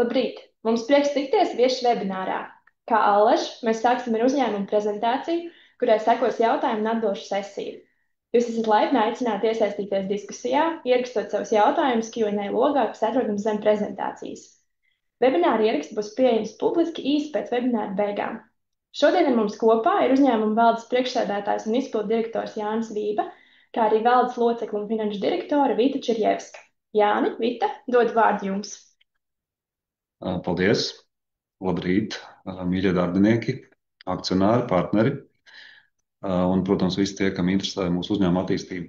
Labrīt! Mums prieks tikties viešu webinārā. Kā allaž, mēs sāksim ar uzņēmumu prezentāciju, kurai sekos jautājumu un atbilžu sesiju. Jūs esat laipni aicināti iesaistīties diskusijā, ierakstot savus jautājumus Q&A logā, kas atrodams zem prezentācijas. Webināra ieraksts būs pieejams publiski īsi pēc webināra beigām. Šodien ar mums kopā ir uzņēmuma valdes priekšsēdētājs un izpildu direktors Jānis Vība, kā arī valdes locekla un finanšu direktore Vita Čirjevska. Jāni, Vita, dod vārdu jums! Paldies! Labrīt, mīļie darbinieki, akcionāri, partneri un, protams, visi tie, kam interesē mūsu uzņēmuma attīstību.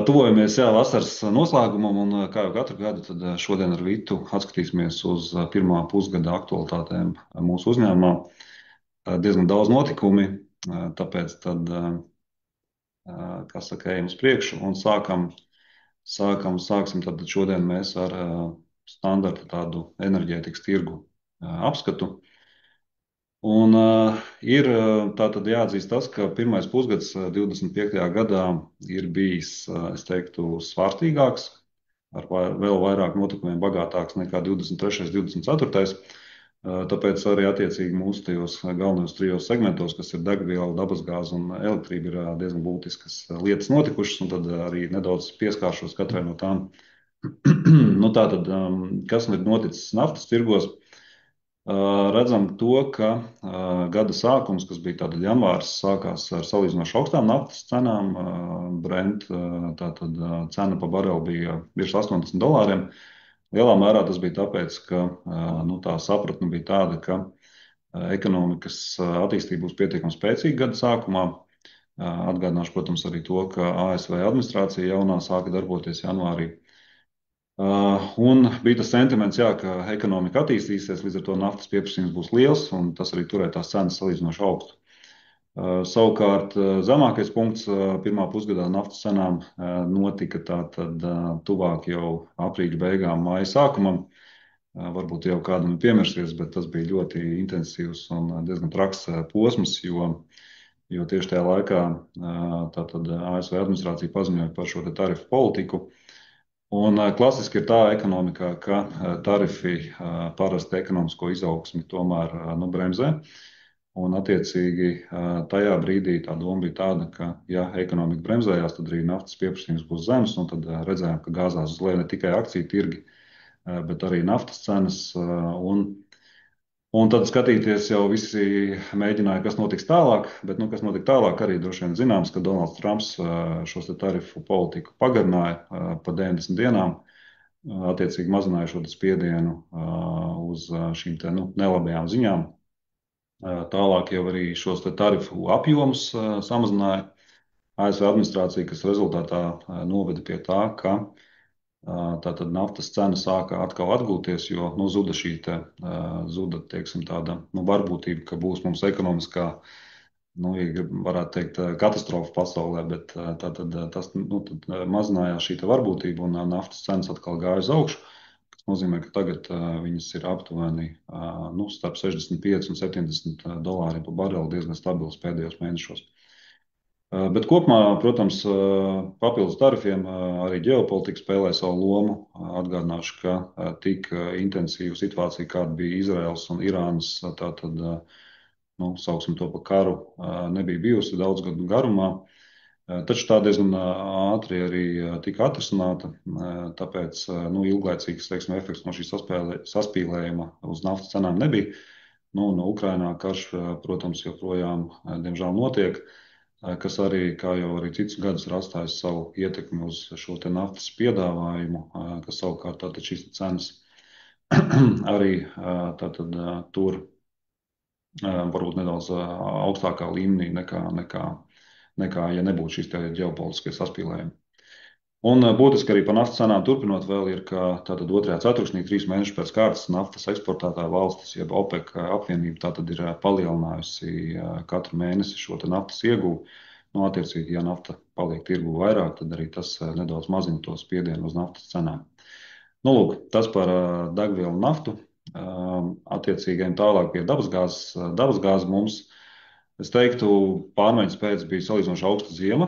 Tuvojamies vasaras noslēgumam un, kā jau katru gadu, tad šodien ar Vitu atskatīsimies uz pirmā pusgada aktualitātēm mūsu uzņēmumā. Diezgan daudz notikumi, tāpēc tad, kā saka, ejam uz priekšu un sāksim tad šodien mēs ar standarta tādu enerģētikas tirgu apskatu. Un ir tātad jāatzīst tas, ka pirmais pusgads 25. gadā ir bijis, es teiktu, svārstīgāks, ar vēl vairāk notikumiem bagātāks nekā 23. 24. Tāpēc arī attiecīgi mūsu tajos galvenajos trijos segmentos, kas ir degviela, dabasgāze un elektrība, ir diezgan būtiskas lietas notikušas, un tad arī nedaudz pieskāršos katrai no tām. Nu, tātad, kas ir noticis naftas tirgos? Redzam to, ka gada sākums, kas bija tātad janvārs, sākās ar salīdzinoši augstām naftas cenām. Brent tātad cena pa barelu bija virs $80. Lielā mērā tas bija tāpēc, ka tā sapratne bija tāda, ka ekonomikas attīstība būs pietiekami spēcīga gada sākumā. Atgādināšu, protams, arī to, ka ASV administrācija jaunā sāka darboties janvārī. Un bija tas sentiments, jā, ka ekonomika attīstīsies, līdz ar to naftas pieprasījums būs liels, un tas arī turēja tās cenas salīdzinoši augstu. Savukārt zemākais punkts pirmā pusgadā naftas cenām notika tātad tuvāk jau aprīļa beigām, māja sākumam. Varbūt jau kādam ir piemirsies, bet tas bija ļoti intensīvs un diezgan traks posms, jo tieši tajā laikā tātad ASV administrācija paziņoja par šo tarifu politiku. Un klasiski ir tā ekonomikā, ka tarifi parasti ekonomisko izaugsmi tomēr bremzē. Un attiecīgi tajā brīdī tā doma bija tāda, ka ja ekonomika bremzējās, tad arī naftas pieprasījums būs zems, un tad redzējām, ka gāzās uz leju ne tikai akciju tirgi, bet arī naftas cenas. Un tad skatīties jau visi mēģināja, kas notiks tālāk, bet kas notika tālāk arī droši vien zināms, ka Donalds Trumps šos tarifu politiku pagarināja pa 90 dienām, attiecīgi mazināja šo spiedienu uz šīm nelabajām ziņām. Tālāk jau arī šos tarifu apjomus samazināja ASV administrācija, kas rezultātā noveda pie tā, ka tātad naftas cena sāka atkal atgūties, jo zuda šī teiksim, tāda varbūtība, ka būs mums ekonomiskā, ja varētu teikt, katastrofa pasaulē, bet tātad tas tad mazinājās šī varbūtība un naftas cenas atkal gāja uz augšu, kas nozīmē, ka tagad viņas ir aptuveni starp 65 un $70 pa bareli, diezgan stabils pēdējos mēnešos. Bet kopumā, protams, papildus tarifiem arī ģeopolitika spēlē savu lomu. Atgādināšu, ka tik intensīva situācija, kāda bija Izraels un Irānas, tātad, sauksim to par karu, nebija bijusi daudz gadu garumā. Taču tā diezgan ātri arī tika atrisināta, tāpēc ilglaicīgs, teiksim, efekts no šī saspīlējuma uz naftas cenām nebija. No Ukrainā karš, protams, joprojām, diemžēl, notiek, kas arī, kā jau arī citus gadus, ir atstājis savu ietekmi uz šo naftas piedāvājumu, kas savukārt tātad šīs cenas arī tātad tur varbūt nedaudz augstākā līmenī nekā ja nebūtu šīs ģeopolitiskie saspīlējumi. Un būtiski arī par naftas cenām turpinot vēl ir, ka tātad 2. ceturksnī 3 mēnešus pēc kārtas naftas eksportētāju valstis, jeb OPEC apvienība, tātad ir palielinājusi katru mēnesi šo naftas ieguvu. Attiecīgi, ja nafta paliek tirgu vairāk, tad arī tas nedaudz mazina to spiedienu uz naftas cenām. Lūk, tas par degvielu un naftu. Attiecīgajiem tālāk pie dabasgāzes. Dabasgāze mums, es teiktu, pārmaiņas pēc bija salīdzinoši augsta ziema.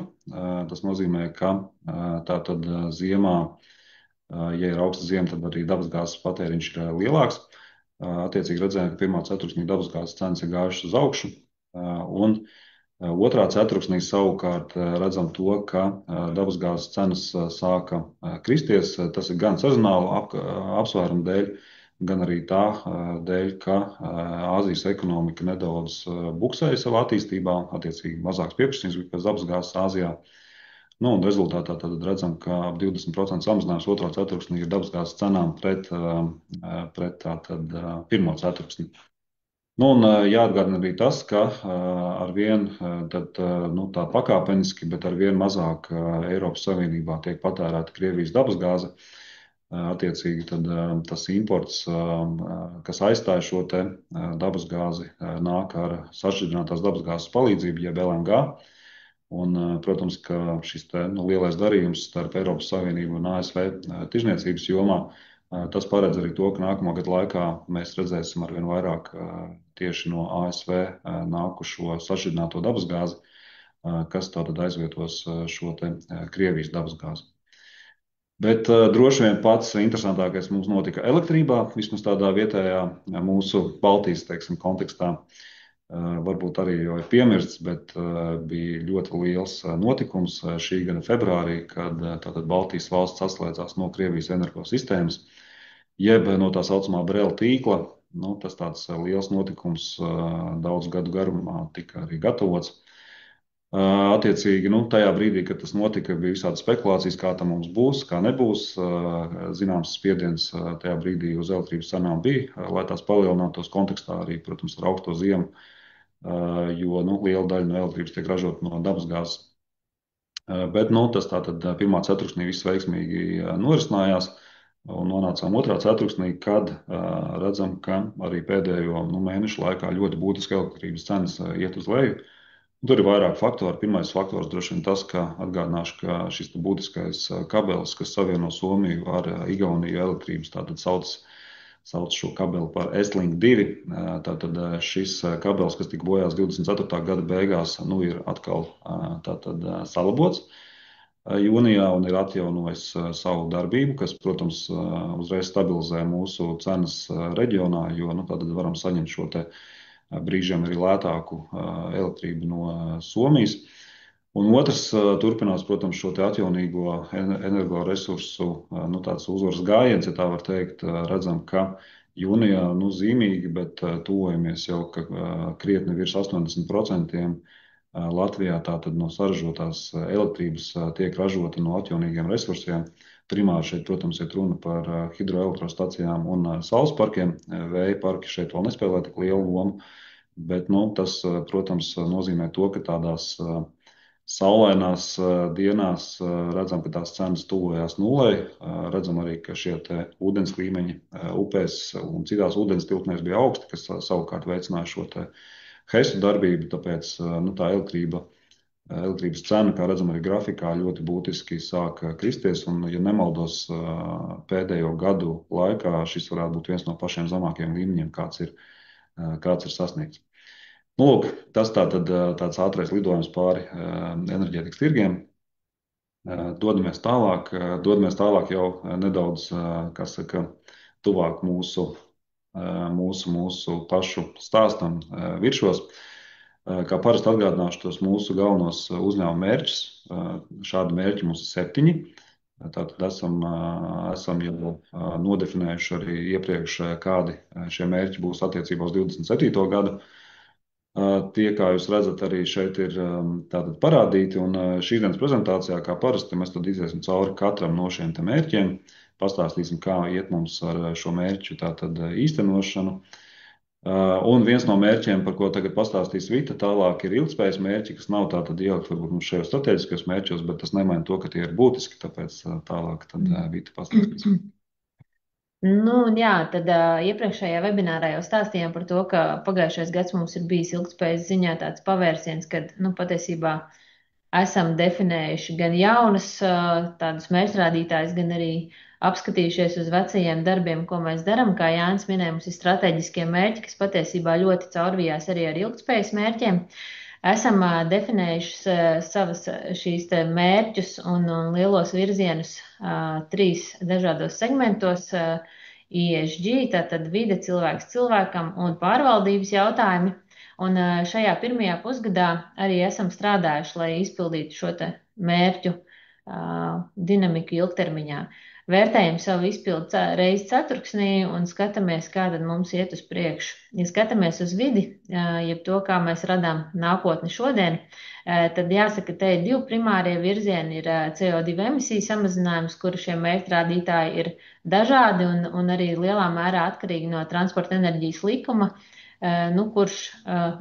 Tas nozīmē, ka tātad ziemā Ja ir augsta ziema, tad arī dabasgāzes patēriņš ir lielāks. Attiecīgi redzējām, ka pirmā ceturksnī dabasgāzes cenas ir gājušas uz augšu. Un otrā ceturksnī savukārt redzam to, ka dabasgāzes cenas sāka kristies. Tas ir gan sezonālu apsvērumu dēļ, gan arī tā dēļ, ka Āzijas ekonomika nedaudz buksēja savā attīstībā, attiecīgi mazāks pieprasījums bija pēc dabasgāzes Āzijā. Nu, un rezultātā tad redzam, ka ap 20% samazinājums otrā ceturksnī ir dabasgāzes cenām pret tātad pirmo ceturksni. Nu, un jāatgādina arī tas, ka ar vien nu, tā pakāpeniski, bet ar vien mazāk Eiropas Savienībā tiek patērēta Krievijas dabasgāze. Attiecīgi tad tas imports, kas aizstāja šo te dabasgāzi, nāk ar sašķidrinātās dabasgāzes palīdzību, jeb LNG. Un, protams, ka šis lielais darījums starp Eiropas Savienību un ASV tirzniecības jomā, tas paredz arī to, ka nākamā gada laikā mēs redzēsim arvien vairāk tieši no ASV nākušo sašķidrināto dabasgāzi, kas tātad aizvietos šo te Krievijas dabasgāzi. Bet droši vien pats interesantākais mums notika elektrībā, vismaz tādā vietējā mūsu Baltijas, teiksim, kontekstā. Varbūt arī jau ir piemirsts, bet bija ļoti liels notikums šī gada februārī, kad tātad Baltijas valsts atslēdzās no Krievijas energosistēmas, jeb no tā saucamā Brela tīkla. Nu, tas tāds liels notikums daudz gadu garumā tika arī gatavots. Attiecīgi, nu, tajā brīdī, kad tas notika, bija visādi spekulācijas, kā tam mums būs, kā nebūs. Zināms spiediens tajā brīdī uz elektrības cenām bija, lai tās palielinātos kontekstā arī, protams, ar augsto ziemu, jo nu, liela daļa no elektrības tiek ražota no dabasgāzes. Bet nu, tas tātad pirmā ceturksnī viss veiksmīgi norisinājās un nonācām otrā ceturksnī, kad redzam, ka arī pēdējo mēnešu laikā ļoti būtiski elektrības cenas iet uz leju. Tur ir vairāk faktori. Pirmais faktors droši vien tas, ka atgādināšu, ka šis būtiskais kabelis, kas savieno Somiju ar Igauniju elektrības, tātad sauc šo kabeli par Estlink 2. Tātad šis kabelis, kas tika bojās 24. gada beigās, nu ir atkal tātad salabots jūnijā un ir atjaunojis savu darbību, kas, protams, uzreiz stabilizē mūsu cenas reģionā, jo nu, tātad varam saņemt šo te brīžiem arī lētāku elektrību no Somijas. Un otrs turpinās, protams, šo te atjaunīgo energoresursu, nu tāds uzvaras gājiens, ja tā var teikt. Redzam, ka jūnijā, nu zīmīgi, bet tuvojamies jau, ka krietni virs 80% Latvijā tātad no saražotās elektrības tiek ražota no atjaunīgiem resursiem. Primāri šeit, protams, ir runa par hidroelektrostacijām un saules parkiem. Vēja parki šeit vēl nespēlē tik lielu lomu, bet nu, tas, protams, nozīmē to, ka tādās saulainās dienās redzam, ka tās cenas tuvojās nulei. Redzam arī, ka šie te ūdens līmeņi upēs un citās ūdens tilpnēs bija augsti, kas savukārt veicināja šo te heisu darbību, tāpēc nu, tā elektrības cena, kā redzam arī grafikā, ļoti būtiski sāk kristies, un, ja nemaldos, pēdējo gadu laikā šis varētu būt viens no pašiem zemākajiem līmeņiem, kāds ir sasniegts. Nu, lūk, tas tāds ātrais lidojums pāri enerģētikas tirgiem. Dodamies tālāk jau nedaudz, kā saka, tuvāk mūsu pašu stāstam viršos. Kā parasti atgādināšu tos mūsu galvenos uzņēmuma mērķus. Šādi mērķi mums ir 7. Tātad esam jau nodefinējuši arī iepriekš, kādi šie mērķi būs attiecībā uz 27. gadu. Tie, kā jūs redzat, arī šeit ir tātad parādīti, un šīs dienas prezentācijā, kā parasti, mēs tad iziesim cauri katram no šiem te mērķiem, pastāstīsim, kā iet mums ar šo mērķu tātad īstenošanu. Un viens no mērķiem, par ko tagad pastāstīs Vita, tālāk ir ilgspējas mērķi, kas nav tātad ielikt varbūt mums šajos strateģiskajos mērķos, bet tas nemaina to, ka tie ir būtiski, tāpēc tālāk tad Vita pastāstīs. Nu, jā, tad iepriekšējā webinārā jau stāstījām par to, ka pagājušais gads mums ir bijis ilgspējas ziņā tāds pavērsiens, kad, nu, patiesībā esam definējuši gan jaunas tādus mērķrādītājus, gan arī apskatījušies uz vecajiem darbiem, ko mēs darām. Kā Jānis minēja, mums ir strateģiskie mērķi, kas patiesībā ļoti caurvijās arī ar ilgspējas mērķiem. esam definējuši savas šīs te mērķus un lielos virzienus trīs dažādos segmentos. ESG, tātad vide, cilvēks cilvēkam un pārvaldības jautājumi. Un šajā pirmajā pusgadā arī esam strādājuši, lai izpildītu šo te mērķu dinamiku ilgtermiņā. Vērtējam savu izpildu reizi ceturksnī un skatāmies, kā tad mums iet uz priekšu. Ja skatāmies uz vidi, jeb to, kā mēs radām nākotni šodien, tad jāsaka, te ir divi primārie virzieni. Ir CO2 emisiju samazinājums, kur šie mērķrādītāji ir dažādi un arī lielā mērā atkarīgi no transporta enerģijas likuma, kurš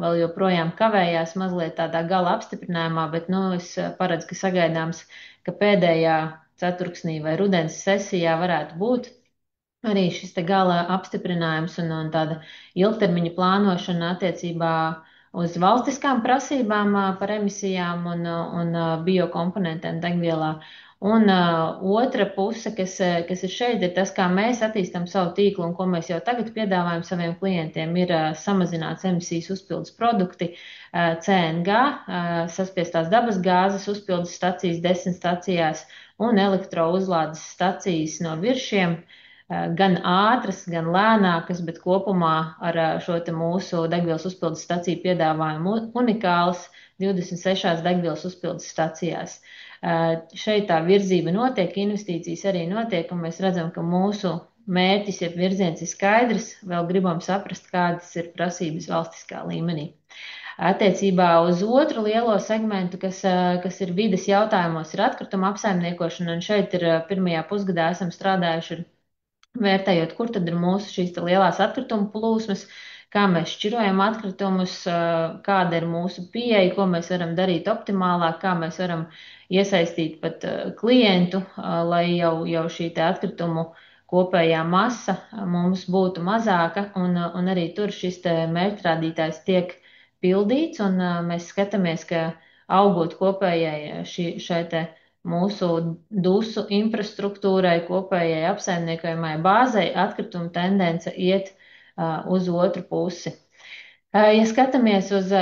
vēl joprojām kavējās mazliet tādā gala apstiprinājumā, bet es paredzu, ka sagaidāms, ka pēdējā ceturksnī vai rudens sesijā varētu būt arī šis te gala apstiprinājums un tāda ilgtermiņa plānošana attiecībā uz valstiskām prasībām par emisijām un biokomponentiem degvielā. Un otra puse, kas ir šeit, ir tas, kā mēs attīstam savu tīklu un ko mēs jau tagad piedāvājam saviem klientiem, ir samazināts emisijas uzpildes produkti, CNG, saspiestās dabas gāzes uzpildes stacijas 10 stacijās un elektrouzlādes stacijas no viršiem, gan ātras, gan lēnākas, bet kopumā ar šo te mūsu degvielas uzpildes staciju piedāvājumu unikālas 26 degvielas uzpildes stacijās. Šeit tā virzība notiek, investīcijas arī notiek, un mēs redzam, ka mūsu mērķis, ja virziens ir skaidrs, vēl gribam saprast, kādas ir prasības valstiskā līmenī. Attiecībā uz otru lielo segmentu, kas ir vides jautājumos, ir atkrituma apsaimniekošana, un šeit ir pirmajā pusgadā esam strādājuši ar vērtējot, kur tad ir mūsu šīs lielās atkrituma plūsmas, kā mēs šķirojam atkritumus, kāda ir mūsu pieeja, ko mēs varam darīt optimālāk, kā mēs varam iesaistīt pat klientu, lai jau šī te atkritumu kopējā masa mums būtu mazāka, un arī tur šis te mērķrādītājs tiek pildīts, un mēs skatāmies, ka augot kopējai šai te mūsu dusu infrastruktūrai, kopējai apsaimniekojamai bāzei, atkrituma tendence iet uz otru pusi. Ja skatāmies uz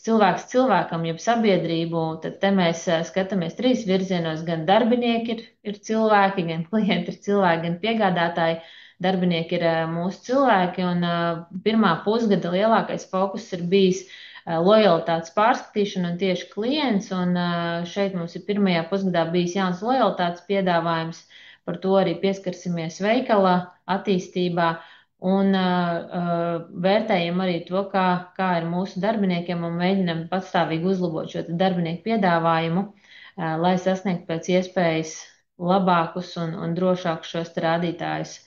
cilvēks cilvēkam, jeb sabiedrību, tad te mēs skatāmies trīs virzienos. Gan darbinieki ir cilvēki, gan klienti ir cilvēki, gan piegādātāji. Darbinieki ir mūsu cilvēki, un pirmā pusgada lielākais fokus ir bijis lojalitātes pārskatīšana un tieši klients, un šeit mums ir pirmajā pusgadā bijis jauns lojalitātes piedāvājums, par to arī pieskarsimies veikala attīstībā, un vērtējam arī to, kā ir mūsu darbiniekiem, un mēģinam patstāvīgi uzlabot šo darbinieku piedāvājumu, lai sasniegtu pēc iespējas labākus un drošākus šos rādītājus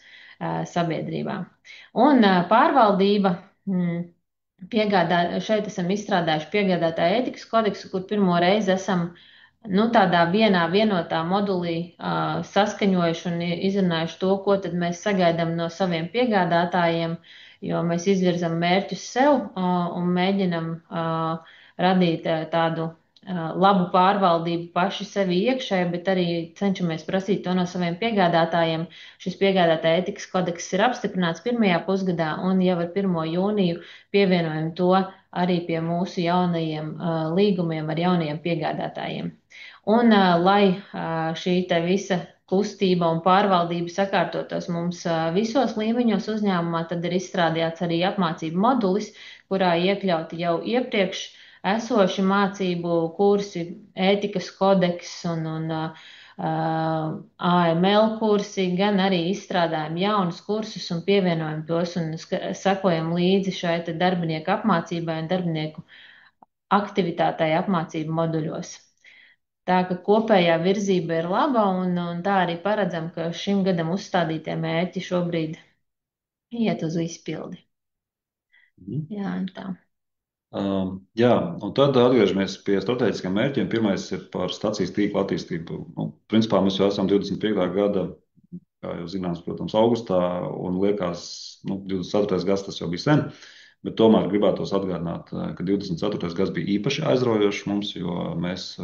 sabiedrībā. Un pārvaldība. Šeit esam izstrādājuši piegādātāja ētikas kodeksu, kur pirmo reizi esam tādā vienotā modulī saskaņojuši un izrunājuši to, ko tad mēs sagaidām no saviem piegādātājiem, jo mēs izvirzam mērķus sev un mēģinam radīt tādu labu pārvaldību paši sevi iekšē, bet arī cenšamies prasīt to no saviem piegādātājiem. Šis piegādātāja ētikas kodeks ir apstiprināts pirmajā pusgadā, un jau ar 1. jūniju pievienojam to arī pie mūsu jaunajiem līgumiem ar jaunajiem piegādātājiem. Un lai šī te visa kustība un pārvaldība sakārtotos mums visos līmeņos uzņēmumā, tad ir izstrādāts arī apmācību modulis, kurā iekļauti jau iepriekš esoši mācību kursi, ētikas kodeks un AML kursi, gan arī izstrādājam jaunus kursus un pievienojam tos un sekojam līdzi šai te darbinieku apmācībai un darbinieku aktivitātei apmācību moduļos. Tā ka kopējā virzība ir laba un tā arī paredzam, ka šim gadam uzstādītie mērķi šobrīd iet uz izpildi. Jā, tā. Jā, un tad atgriežamies pie strateģiskiem mērķiem. Pirmais ir par stacijas tīkla attīstību. Principā mēs jau esam 25. gada, kā jau zināms, protams, augustā, un liekas, 24. gads tas jau bija sen, bet tomēr gribētos atgādināt, ka 24. gads bija īpaši aizraujošs mums, jo mēs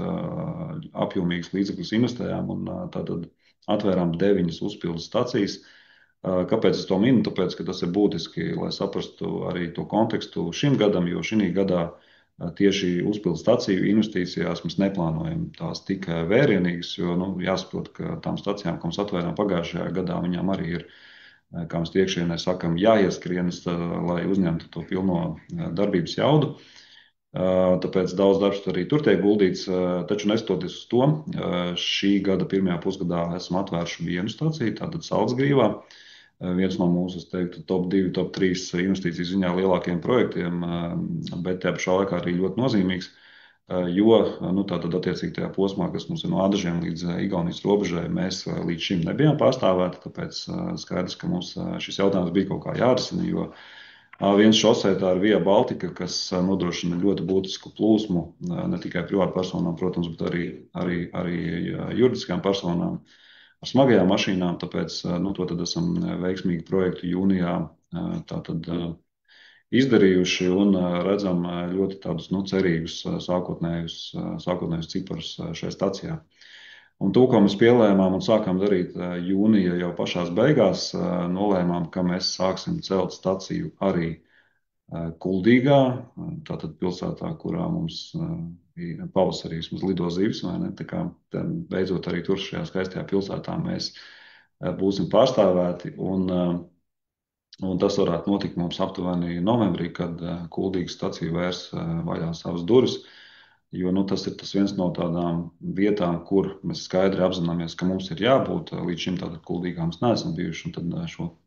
apjomīgus līdzekļus investējām un tātad atvērām 9 uzpildes stacijas. Kāpēc es to minu? Tāpēc, ka tas ir būtiski, lai saprastu arī to kontekstu šim gadam, jo šī gadā tieši uzpildu staciju investīcijās mēs neplānojam tās tikai vērienīgas, jo jāsaprot, ka tām stacijām, ko mēs atvērām pagājušajā gadā, viņām arī ir, kā mēs iekšienē sakam, jāieskrienas, lai uzņemtu to pilno darbības jaudu. Tāpēc daudz darbs arī tur tiek guldīts, taču neskatoties uz to, šī gada pirmajā pusgadā esam atvēruši vienu staciju, tātad Salcgrīvā. Viens no mūsu, es teiktu, top 2, top 3 investīciju ziņā lielākiem projektiem, bet tajā pašā laikā arī ļoti nozīmīgs, jo tātad attiecīgi tajā posmā, kas mums ir no Adažiem līdz Igaunijas robežai, mēs līdz šim nebijām pārstāvēti, tāpēc skaidrs, ka mums šis jautājums bija kaut kā jārisina, jo A1 šosei tā ir Via Baltica, kas nodrošina ļoti būtisku plūsmu ne tikai privātpersonām, protams, bet arī juridiskām personām ar smagajām mašīnām. Tāpēc to tad esam veiksmīgi projektu jūnijā tātad izdarījuši un redzam ļoti tādus cerīgus sākotnējus ciparus šajā stacijā. Un to, ko mēs pielēmām un sākām darīt jūnija jau pašās beigās, nolēmām, ka mēs sāksim celt staciju arī Kuldīgā, tātad pilsētā, kurā mums pavasarī vismaz lido zivs, vai ne? Tā kā beidzot arī tur šajā skaistajā pilsētā mēs būsim pārstāvēti, un tas varētu notikt mums aptuveni novembrī, kad Kuldīgas stacija vērs vaļā savas durvis. Jo tas ir viens no tādām vietām, kur mēs skaidri apzināmies, ka mums ir jābūt. Līdz šim tātad Kuldīgā mēs neesam bijuši, un tad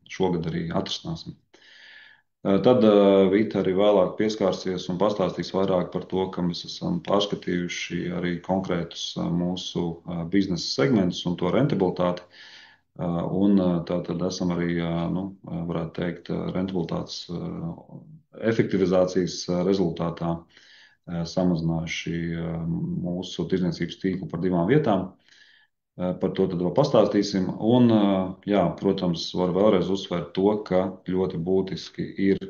šogad arī atrisināsim. Tad Vita arī vēlāk pieskārsies un pastāstīs vairāk par to, ka mēs esam pārskatījuši arī konkrētus mūsu biznesa segmentus un to rentabilitāti. Un tātad esam arī, varētu teikt, rentabilitātes efektivizācijas rezultātā samazinājuši mūsu tirdzniecības tīklu par 2 vietām. Par to tad vēl pastāstīsim. Un, protams, var vēlreiz uzsvērt to, ka ļoti būtiski ir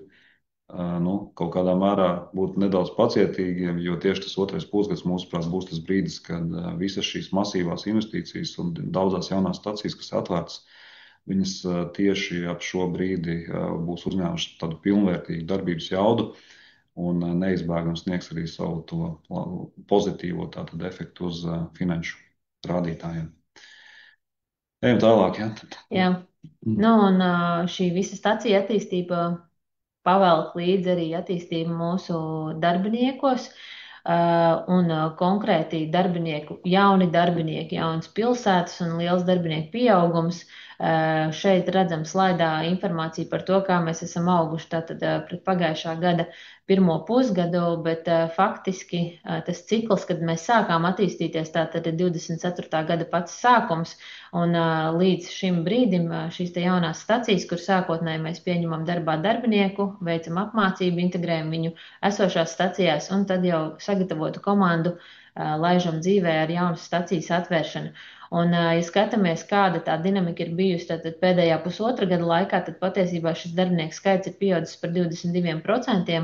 kaut kādā mērā būt nedaudz pacietīgiem, jo tieši tas otrais pusgads, mūsuprāt, būs tas brīdis, kad visas šīs masīvās investīcijas un daudzās jaunās stacijas, kas atvērtas, viņas tieši ap šo brīdi būs uzņēmušas tādu pilnvērtīgu darbības jaudu un neizbēgami sniegs arī savu to pozitīvo tātad efektu uz finanšu rādītājiem. Ejam tālāk, ja? Jā. Un šī visa stacija attīstība pavelk līdzi arī attīstību mūsu darbiniekos, un konkrēti jauni darbinieki, jaunas pilsētas un liels darbinieku pieaugums. Šeit redzam slaidā informāciju par to, kā mēs esam auguši tātad pret pagājušā gada pirmo pusgadu, bet faktiski tas cikls, kad mēs sākām attīstīties, tātad ir 24. gada pats sākums, un līdz šim brīdim šīs te jaunās stacijas, kur sākotnēji mēs pieņemam darbā darbinieku, veicam apmācību, integrējam viņu esošās stacijās, un tad jau sagatavotu komandu laižam dzīvē ar jaunas stacijas atvēršanu. Un, ja skatāmies, kāda tā dinamika ir bijusi tad pēdējā pusotra gada laikā, tad patiesībā šis darbinieku skaits ir pieaudzis par 22%.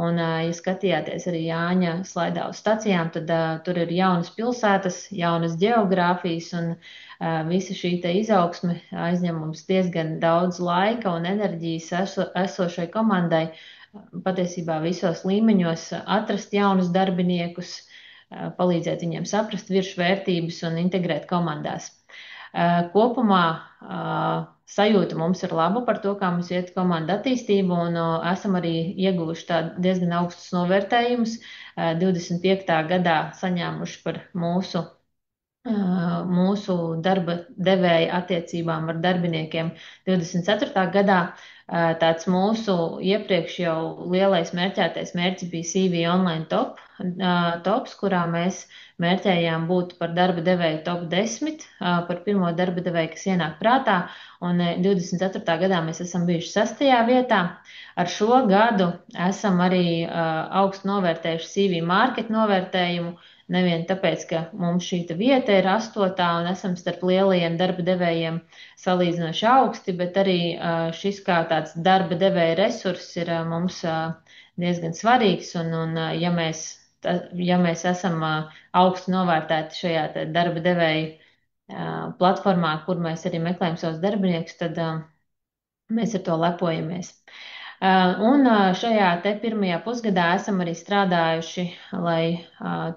Un, ja skatījāties arī Jāņa slaidā uz stacijām, tad tur ir jaunas pilsētas, jaunas geogrāfijas, un visa šī te izaugsme aizņem mums diezgan daudz laika un enerģijas esošai komandai patiesībā visos līmeņos atrast jaunus darbiniekus, palīdzēt viņiem saprast virsvērtības un integrēt komandās. Kopumā sajūta mums ir laba par to, kā mums iet komanda attīstība, un esam arī ieguvuši tādu diezgan augstus novērtējumus. 25. gadā saņēmuši par mūsu darba devēja attiecībām ar darbiniekiem 24. gadā. Tāds mūsu iepriekš jau lielais mērķētais mērķis bija CV Online tops, kurā mēs mērķējām būt par darba devēju top 10, par pirmo darba devēju, kas ienāk prātā, un 24. gadā mēs esam bijuši 6. vietā. Ar šo gadu esam arī augstu novērtējuši CV Market novērtējumu, nevien tāpēc, ka mums šī vieta ir 8. un esam starp lielajiem darba devējiem salīdzinoši augsti, bet arī šis kā tāds darba devēja resurss ir mums diezgan svarīgs, un ja mēs esam augstu novērtēti šajā darba devēja platformā, kur mēs arī meklējam savus darbiniekus, tad Mēs ar to lepojamies. Un šajā te pirmajā pusgadā esam arī strādājuši, lai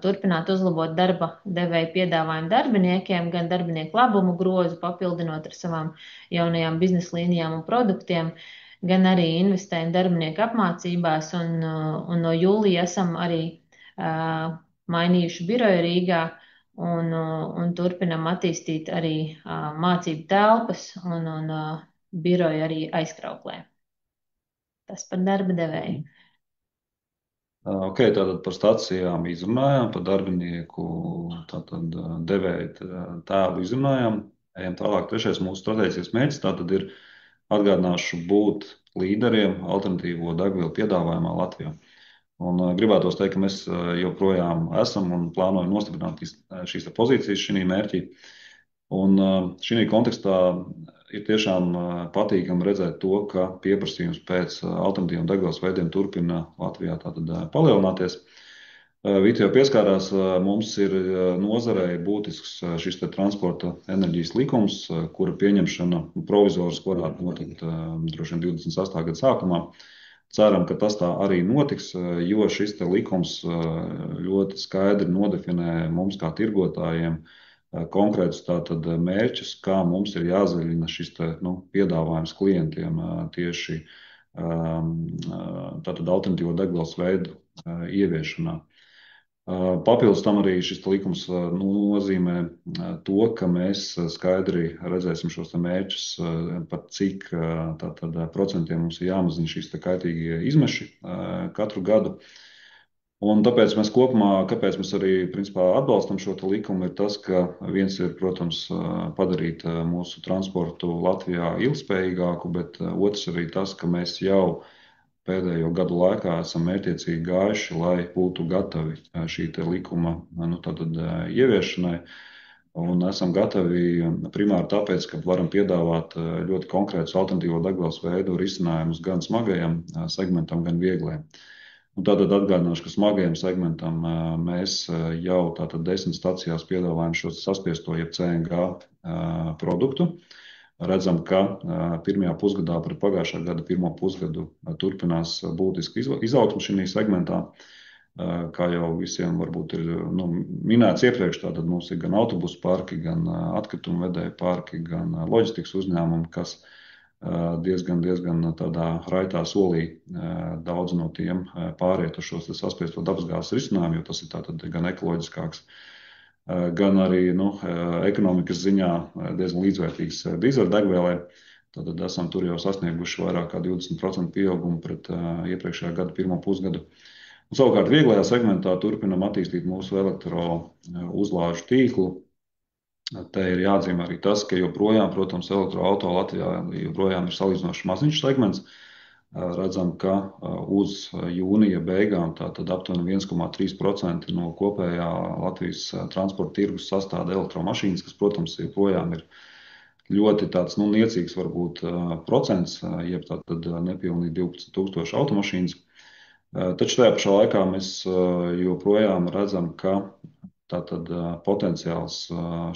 turpinātu uzlabot darba devēja piedāvājumu darbiniekiem, gan darbinieku labumu grozu, papildinot ar savām jaunajām biznesa līnijām un produktiem, gan arī investējam darbinieku apmācībās, un no jūlija esam arī mainījuši biroju Rīgā un turpinam attīstīt arī mācību telpas un biroju arī aizkrauklē. Tas par darba devēju. Ok, tātad par stacijām izrunājām, par darbinieku tātad devēju tēlu izrunājām. Ejam tālāk. Trešais mūsu stratēģiskais mērķis tātad ir, atgādināšu, būt līderiem alternatīvo degvielu piedāvājumā Latvijā. Un gribētos teikt, ka mēs joprojām esam un plānojam nostiprināt šīs pozīcijas šī mērķī. Un šī kontekstā ir tiešām patīkami redzēt to, ka pieprasījums pēc alternatīviem degvielas veidiem turpina Latvijā tātad palielināties. Vita jau pieskārās, mums ir nozarei būtisks šis transporta enerģijas likums, kura pieņemšana provizoriski varētu notikt droši vien 28. gada sākumā. Ceram, ka tas tā arī notiks, jo šis likums ļoti skaidri nodefinē mums kā tirgotājiem konkrētus tātad mērķus, kā mums ir jāzaļina šis piedāvājums klientiem tieši tātad alternatīvo degvielas veidu ieviešanā. Papildus tam arī šis likums nozīmē to, ka mēs skaidri redzēsim šos mērķus, par cik tātad procentiem mums ir jāmazina šīs kaitīgie izmeši katru gadu. Un tāpēc mēs kopumā, kāpēc mēs arī principā atbalstam šo likumu, ir tas, ka viens ir, protams, padarīt mūsu transportu Latvijā ilgspējīgāku, bet otrs arī tas, ka mēs jau pēdējo gadu laikā esam mērķiecīgi gājuši, lai būtu gatavi šī likuma ieviešanai. Un esam gatavi primāri tāpēc, ka varam piedāvāt ļoti konkrētus alternatīvo degvielas veidu risinājumus gan smagajam segmentam, gan vieglajam. Un tātad atgādināšu, ka smagajam segmentam mēs jau tātad 10 stacijās piedāvājam šo saspiesto, jeb CNG produktu. Redzam, ka pirmajā pusgadā pret pagājušā gada pirmo pusgadu turpinās būtiski izaugsme šī segmentā. Kā jau visiem varbūt ir minēts iepriekš, tātad mums ir gan autobusu parki, gan atkritumu vedēju parki, gan loģistikas uzņēmumi, kas diezgan tādā raitā solī daudz no tiem pāriet uz šo saspiesto dabasgāzes risinājumu, jo tas ir tātad gan ekoloģiskāks, gan arī ekonomikas ziņā diezgan līdzvērtīgs dīzeļdegvielai. Tātad esam tur jau sasnieguši vairāk kā 20% pieaugumu pret iepriekšējā gada pirmo pusgadu. Un savukārt vieglajā segmentā turpinam attīstīt mūsu elektrouzlāžu tīklu. Te ir jāatzīmē arī tas, ka joprojām, protams, elektroauto Latvijā joprojām ir salīdzinoši maziņš segments. Redzam, ka uz jūnija beigām tātad aptuveni 1,3% no kopējā Latvijas transporta tirgus sastāda elektromašīnas, kas, protams, joprojām ir ļoti tāds niecīgs varbūt procents, jeb tātad nepilnīgi 12,000 automašīnas. Taču tajā pašā laikā mēs joprojām redzam, ka tātad potenciāls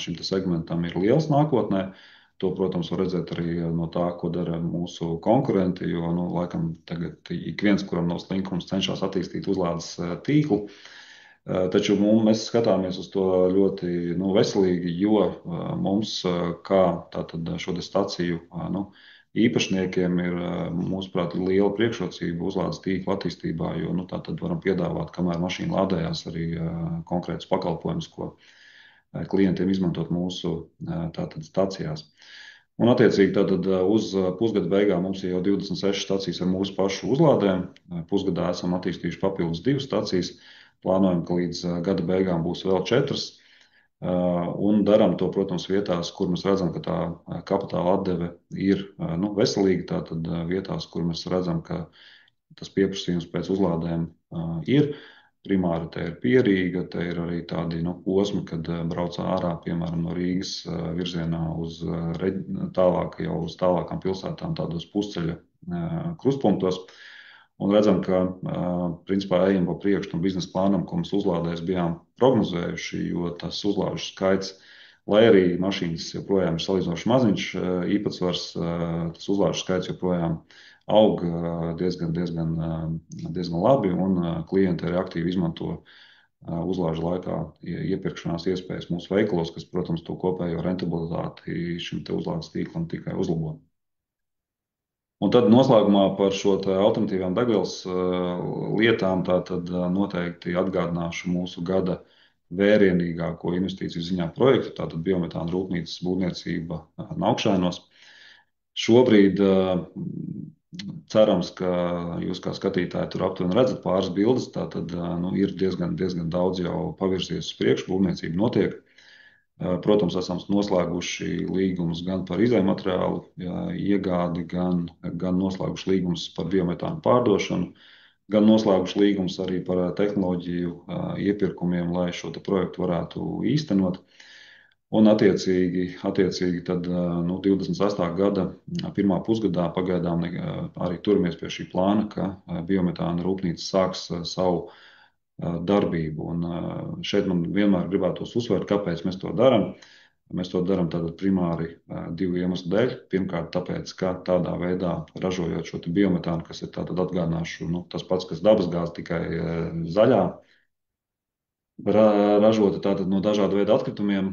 šim segmentam ir liels nākotnē. To, protams, var redzēt arī no tā, ko dara mūsu konkurenti, jo, laikam, tagad ik viens, kuram nav slinkums, cenšas attīstīt uzlādes tīklu. Taču mēs skatāmies uz to ļoti veselīgi, jo mums, kā tātad šo staciju īpašniekiem, ir, mūsuprāt, liela priekšrocība uzlādes tīkla attīstībā, jo tātad varam piedāvāt, kamēr mašīna lādējās, arī konkrētus pakalpojumus, ko klientiem izmantot mūsu tātad stacijās. Un attiecīgi tātad uz pusgada beigām mums ir jau 26 stacijas ar mūsu pašu uzlādēm. Pusgadā esam attīstījuši papildus 2 stacijas. Plānojam, ka līdz gada beigām būs vēl 4. Un darām to, protams, vietās, kur mēs redzam, ka tā kapitāla atdeve ir veselīga. Tātad vietās, kur mēs redzam, ka tas pieprasījums pēc uzlādēm ir. Primāri te ir Pierīga, te ir arī tādi posmi, kad braucā ārā, piemēram, no Rīgas virzienā uz tālākām pilsētām, tādos pusceļa krustpunktos. Un redzam, ka principā ejam pa priekšu tam biznesa plānam, ko mēs uzlādēs bijām prognozējuši, jo tas uzlāžu skaits lai arī mašīnas joprojām ir salīdzinoši maziņš īpatsvars, tas uzlāžu skaits joprojām aug diezgan labi, un klienti arī aktīvi izmanto uzlāžu laikā iepirkšanās iespējas mūsu veikalos, kas, protams, to kopējo rentabilitāti šim te uzlādes tīklam tikai uzlabo. Un tad noslēgumā par šo alternatīvām degvielas lietām tātad noteikti atgādināšu mūsu gada vērienīgāko investīciju ziņā projektu, tātad biometāna rūpnīcas būvniecība Naukšēnos. Šobrīd cerams, ka jūs kā skatītāji tur aptuveni redzat pāris bildes, tātad ir diezgan daudz jau pavirzies uz priekšu, būvniecība notiek. Protams, esam noslēguši līgumus gan par izējmateriālu iegādi, gan noslēguši līgumus par biometānu pārdošanu, gan noslēguši līgumus arī par tehnoloģiju iepirkumiem, lai šo projektu varētu īstenot. Un attiecīgi tad 28. gada pirmā pusgadā pagaidām arī turamies pie šī plāna, ka biometāna rūpnīca sāks savu darbību. Un šeit man vienmēr gribētos uzsvērt, kāpēc mēs to darām. Mēs to darām tātad primāri divu iemeslu dēļ. Pirmkārt, tāpēc, ka tādā veidā ražojot šo biometānu, kas ir tātad atgādināšu, tas pats, kas dabasgāze, tikai zaļā, ražota tātad no dažādu veidu atkritumiem.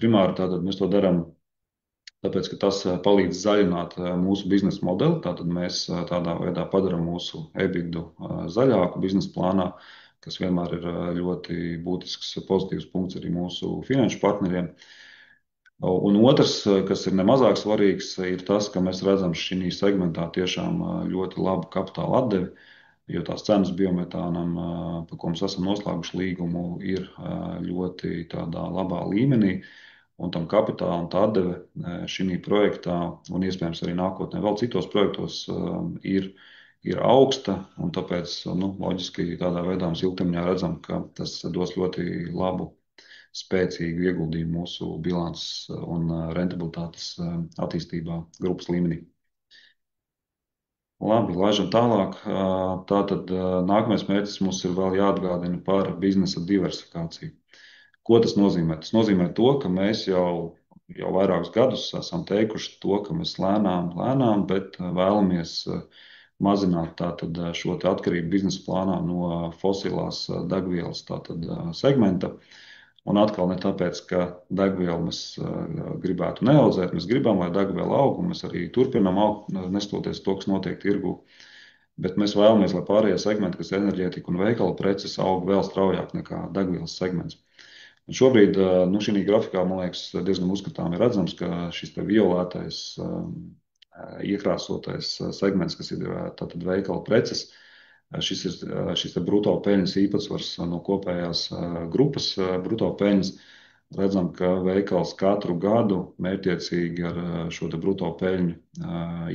Primāri tātad mēs to darām tāpēc, ka tas palīdz zaļināt mūsu biznesa modeli. Tātad mēs tādā veidā padarām mūsu EBITDA zaļāku biznesa plānā, kas vienmēr ir ļoti būtisks pozitīvs punkts arī mūsu finanšu partneriem. Un otrs, kas ir nemazāk svarīgs, ir tas, ka mēs redzam šī segmentā tiešām ļoti labu kapitāla atdevi, jo tās cenas biometānam, par ko mēs esam noslēguši līgumu, ir ļoti tādā labā līmenī. Un tam kapitāla un tā atdeve šī projektā, un iespējams arī nākotnē vēl citos projektos, ir augsta. Un tāpēc loģiski tādā veidā mēs ilgtermiņā redzam, ka tas dos ļoti labu, spēcīgu ieguldījumu mūsu bilances un rentabilitātes attīstībā grupas līmenī. Labi, laižam tālāk. Tātad nākamais mērķis mums ir vēl jāatgādina par biznesa diversifikāciju. Ko tas nozīmē? Tas nozīmē to, ka mēs jau vairākus gadus esam teikuši to, ka mēs lēnām, bet vēlamies mazināt tātad šo atkarību biznesa plānā no fosilās degvielas tātad segmenta. Un atkal ne tāpēc, ka degvielu mēs gribētu neaudzēt, mēs gribam, lai degviela aug, un mēs arī turpinām augt, nestoties to, kas notiek tirgū. Bet mēs vēlamies, lai pārējie segmenti, kas enerģētika un veikala preces, aug vēl straujāk nekā degvielas segments. Un šobrīd šī grafikā, man liekas, diezgan uzskatāmi redzams, ka šis violētais, iekrāsotais segments, kas ir tātad veikala preces, šis bruto peļņas īpatsvars no kopējās grupas bruto peļņas. Redzam, ka veikals katru gadu mērķiecīgi ar šo bruto peļņu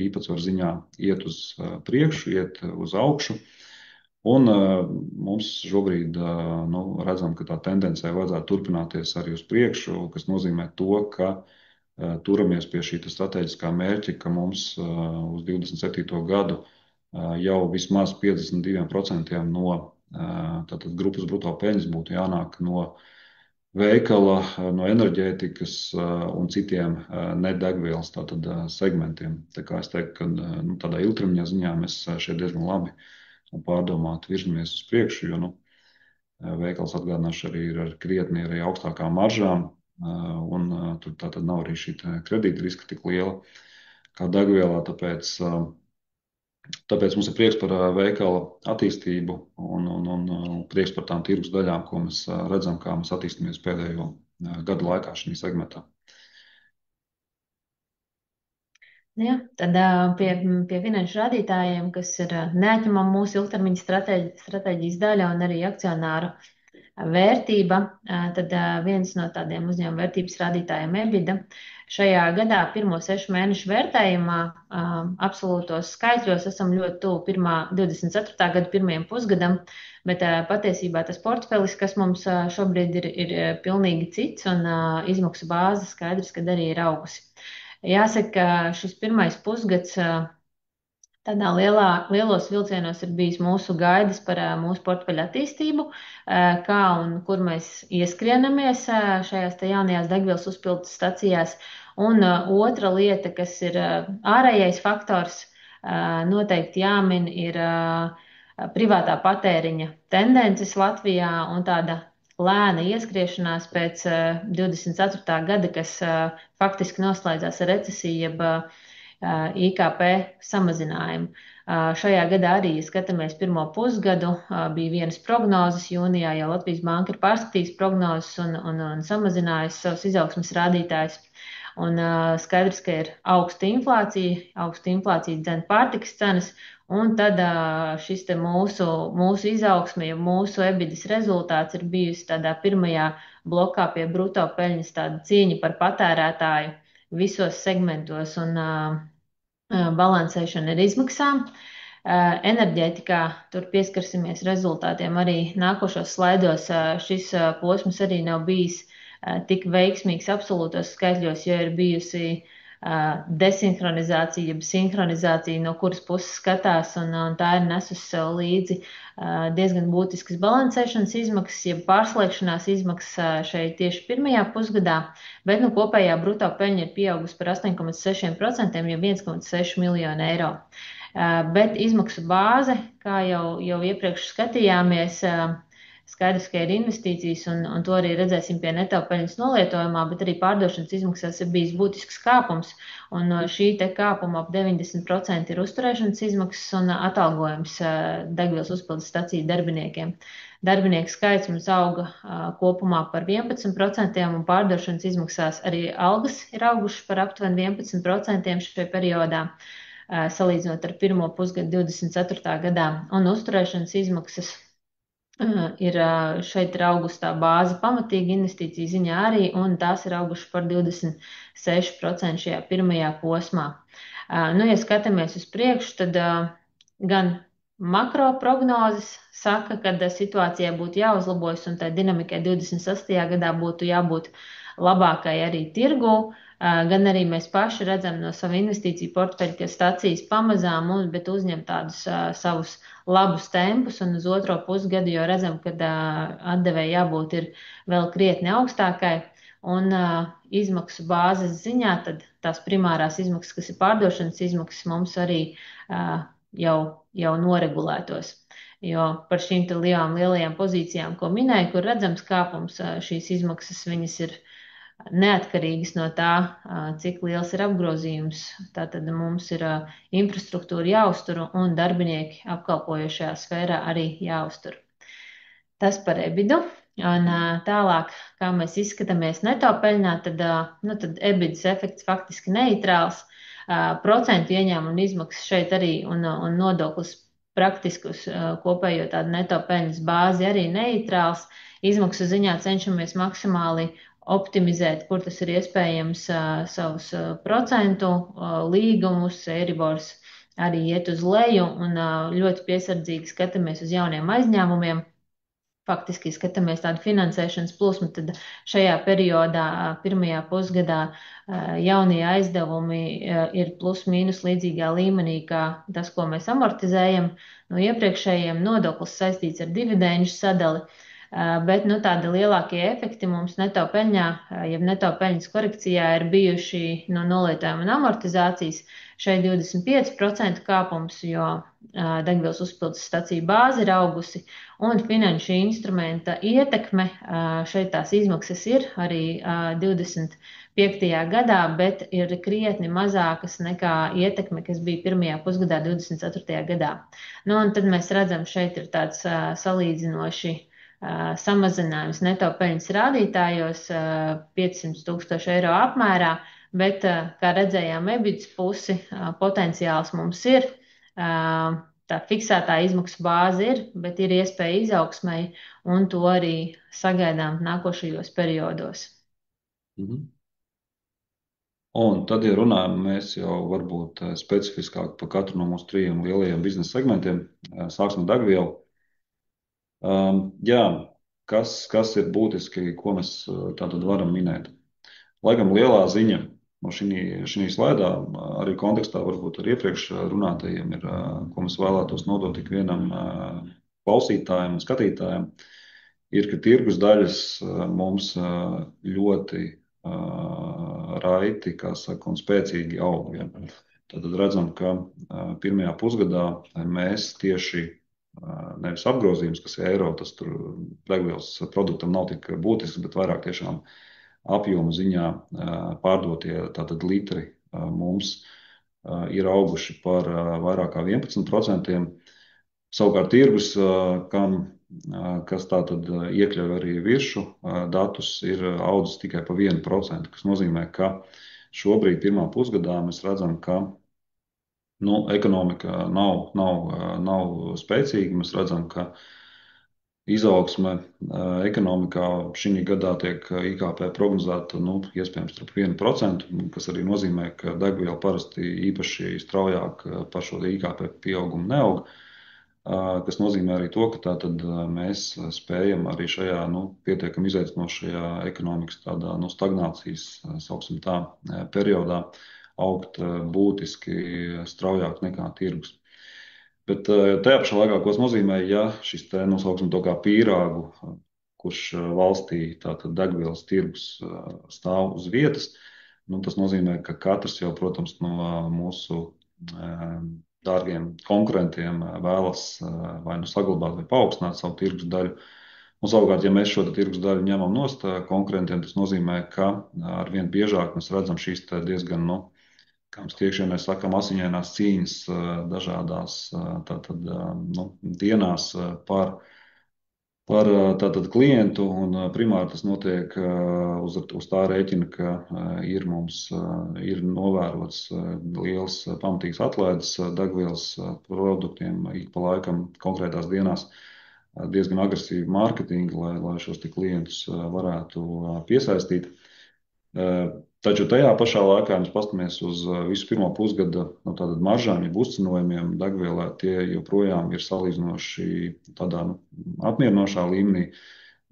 īpatsvaru ziņā iet uz priekšu, iet uz augšu. Un mums šobrīd redzam, ka tā tendencē vajadzētu turpināties arī uz priekšu, kas nozīmē to, ka turamies pie šī strateģiskā mērķa, ka mums uz 27. gadu jau vismaz 52% no tātad grupas bruto peļņas būtu jānāk no veikala, no enerģētikas un citiem nedegvielas tātad segmentiem. Tā kā es teiktu, ka tādā ilgtermiņā ziņā mēs šeit diezgan labi un pārdomāt virzamies uz priekšu, jo veikals atgādināšu arī ir ar krietni arī augstākām maržām, un tur tātad nav arī šī kredīta riska tik liela kā degvielā, tāpēc mums ir prieks par veikala attīstību un prieks par tām tirgus daļām, ko mēs redzam, kā mēs attīstamies pēdējo gadu laikā šī segmentā. Ja, tad pie finanšu rādītājiem, kas ir neatņemama mūsu ilgtermiņa stratēģijas daļa un arī akcionāru vērtība, tad viens no tādiem uzņēmuma vērtības rādītājiem EBITDA šajā gadā pirmo 6 mēnešu vērtējumā absolūtos skaitļos esam ļoti tuvu 24. gada pirmajam pusgadam, bet patiesībā tas portfelis, kas mums šobrīd ir pilnīgi cits un izmaksu bāze skaidrs, kad arī ir augusi. Jāsaka, ka šis pirmais pusgads Lielos vilcienos ir bijis mūsu gaidas par mūsu portfeļa attīstību, kā un kur mēs ieskrienamies šajās te jaunajās degvielas uzpildes stacijās. Un otra lieta, kas ir ārējais faktors, noteikti jāmin, ir privātā patēriņa tendences Latvijā un tāda lēna ieskriešanās pēc 24. gada, kas faktiski noslēdzās ar recesiju, jeb IKP samazinājumu. Šajā gadā arī, ja skatāmies pirmo pusgadu, bija vienas prognozes. Jūnijā jau Latvijas Banka ir pārskatījusi prognozes un samazinājusi savus izaugsmas rādītājus. Un skaidrs, ka ir augsta inflācija dzen pārtikas cenas, un tad šis te mūsu izaugsme, ja mūsu ebidas rezultāts ir bijusi tādā pirmajā blokā pie bruto peļņas, tāda cīņa par patērētāju visos segmentos un balansēšana ar izmaksām. Enerģētikā tur pieskarsimies rezultātiem arī nākošos slaidos. Šis posms arī nav bijis tik veiksmīgs absolūtos skaitļos, jo ir bijusi desinhronizācija, jeb sinhronizācija, no kuras puses skatās, un tā ir nesusi sev līdzi diezgan būtiskas balansēšanas izmaksas, jeb pārslēgšanās izmaksas šeit tieši pirmajā pusgadā, bet kopējā bruto peļņa ir pieaugusi par 8,6%, jau 1,6 miljonu eiro. Bet izmaksu bāze, kā jau iepriekš skatījāmies, skaidrs, ka ir investīcijas, un to arī redzēsim pie neto peļņas nolietojumā, bet arī pārdošanas izmaksās ir bijis būtisks kāpums, un šī te kāpuma ap 90% ir uzturēšanas izmaksas un atalgojums degvielas uzpildes staciju darbiniekiem. Darbinieku skaits mums auga kopumā par 11%, un pārdošanas izmaksās arī algas ir augušas par aptuveni 11% šajā periodā, salīdzinot ar pirmo pusgadu 24. gadā, un uzturēšanas izmaksas šeit ir augusi tā bāze pamatīgi investīciju ziņā arī, un tās ir augušas par 26% šajā pirmajā posmā. Ja skatāmies uz priekšu, tad gan makro prognozes saka, ka situācijai būtu jāuzlabojas, un tai dinamikai 28. gadā būtu jābūt labākai arī tirgū, gan arī mēs paši redzam no savu investīciju portfeļa, ka stacijas pamazām, bet uzņem tādus savus labus tempus, un uz otro pusgadu jau redzam, ka atdevēja jābūt ir vēl krietni augstākai, un izmaksu bāzes ziņā tad tās primārās izmaksas, kas ir pārdošanas izmaksas, mums arī jau noregulētos. Jo par šīm te lielajām pozīcijām, ko minēju, kur redzams kāpums, šīs izmaksas viņas ir neatkarīgas no tā, cik liels ir apgrozījums. Tātad mums ir infrastruktūra jāuztur un darbinieki apkalpojošajā sfērā arī jāuztur. Tas par ebidu. Un tālāk, kā mēs izskatāmies neto peļņā, tad ebidas efekts faktiski neitrāls. Procentu ieņēmumu izmaksas šeit arī un nodoklis praktiski uz kopējo tādu neto peļņas bāzi arī neitrāls. Izmaksu ziņā cenšamies maksimāli optimizēt, kur tas ir iespējams, savus procentu līgumus, Eiribors arī iet uz leju, un ļoti piesardzīgi skatāmies uz jauniem aizņēmumiem. Faktiski skatāmies tādu finansēšanas plūsmu, tad šajā periodā, pirmajā pusgadā, jaunie aizdevumi ir plus mīnus līdzīgā līmenī, kā tas, ko mēs amortizējam no iepriekšējiem. Nodoklis saistīts ar dividendžu sadali. Bet tādi lielākie efekti mums neto peļņā, jeb neto peļņas korekcijā ir bijuši no nolietojuma un amortizācijas. Šeit 25% kāpums, jo degvielas uzpildes stacija bāze ir augusi, un finanšu instrumenta ietekme, šeit tās izmaksas ir arī 25. gadā, bet ir krietni mazākas nekā ietekme, kas bija pirmajā pusgadā 24. gadā. Un tad mēs redzam, šeit ir tāds salīdzinoši samazinājums neto peļņas rādītājos 500,000 eiro apmērā, bet, kā redzējām, ebidas pusi potenciāls mums ir, tā fiksētā izmaksu bāze ir, bet ir iespēja izaugsmai, un to arī sagaidām nākošajos periodos. Un tad, ja runājam, mēs jau varbūt specifiskāk par katru no mūsu 3 lielajiem biznesa segmentiem, sāksim ar degvielu. Jā, kas ir būtiski, ko mēs tātad varam minēt? Laikam lielā ziņa no šī slaidā, arī kontekstā varbūt ar iepriekš runātajiem ir, ko mēs vēlētos nodot ikvienam klausītājiem un skatītājiem, ir, ka tirgus daļas mums ļoti raiti, kā saka, un spēcīgi aug. Ja. Tad redzam, ka pirmajā pusgadā mēs tieši nevis apgrozījums, kas ir eiro, tas tur degvielas produktam nav tik būtisks, bet vairāk tiešām apjomu ziņā pārdotie tātad litri mums ir auguši par vairāk kā 11%. Savukārt tirgus, kas tātad iekļauj arī viršu datus, ir audzis tikai pa 1%, kas nozīmē, ka šobrīd pirmā pusgadā mēs redzam, ka ekonomika nav spēcīga. Mēs redzam, ka izaugsme ekonomikā šī gadā tiek IKP prognozēta iespējams starp 1%, kas arī nozīmē, ka degviela parasti īpaši straujāk par šo IKP pieaugumu neaug, kas nozīmē arī to, ka tātad mēs spējam arī šajā pietiekami izaicinošajā ekonomikas tādā stagnācijas, sauksim tā, periodā augt būtiski straujāk nekā tirgus. Bet tajā pašā laikā, ko tas nozīmē, ja šis te nosauksim to kā pīrāgu, kurš valstī tātad degvielas tirgus stāv uz vietas, tas nozīmē, ka katrs jau, protams, no mūsu dārgiem konkurentiem vēlas vai saglabāt vai paaugstināt savu tirgus daļu. Un savukārt, ja mēs šo tirgus daļu ņemam nost konkurentiem, tas nozīmē, ka arvien biežāk mēs redzam šīs diezgan, kā mēs tiekšienē sakam, asiņainās cīņas dažādās tātad, dienās par tātad klientu, un primāri tas notiek uz tā rēķina, ka ir novērots liels pamatīgs atlaides degvielas produktiem ik pa laikam konkrētās dienās diezgan agresīvu mārketingu, lai šos klientus varētu piesaistīt. Taču tajā pašā laikā, ja mēs paskatāmies uz visu pirmo pusgada tātad maržām, ja uzcenojumiem degvielā, tie joprojām ir salīdzinoši tādā apmierinošā līmenī,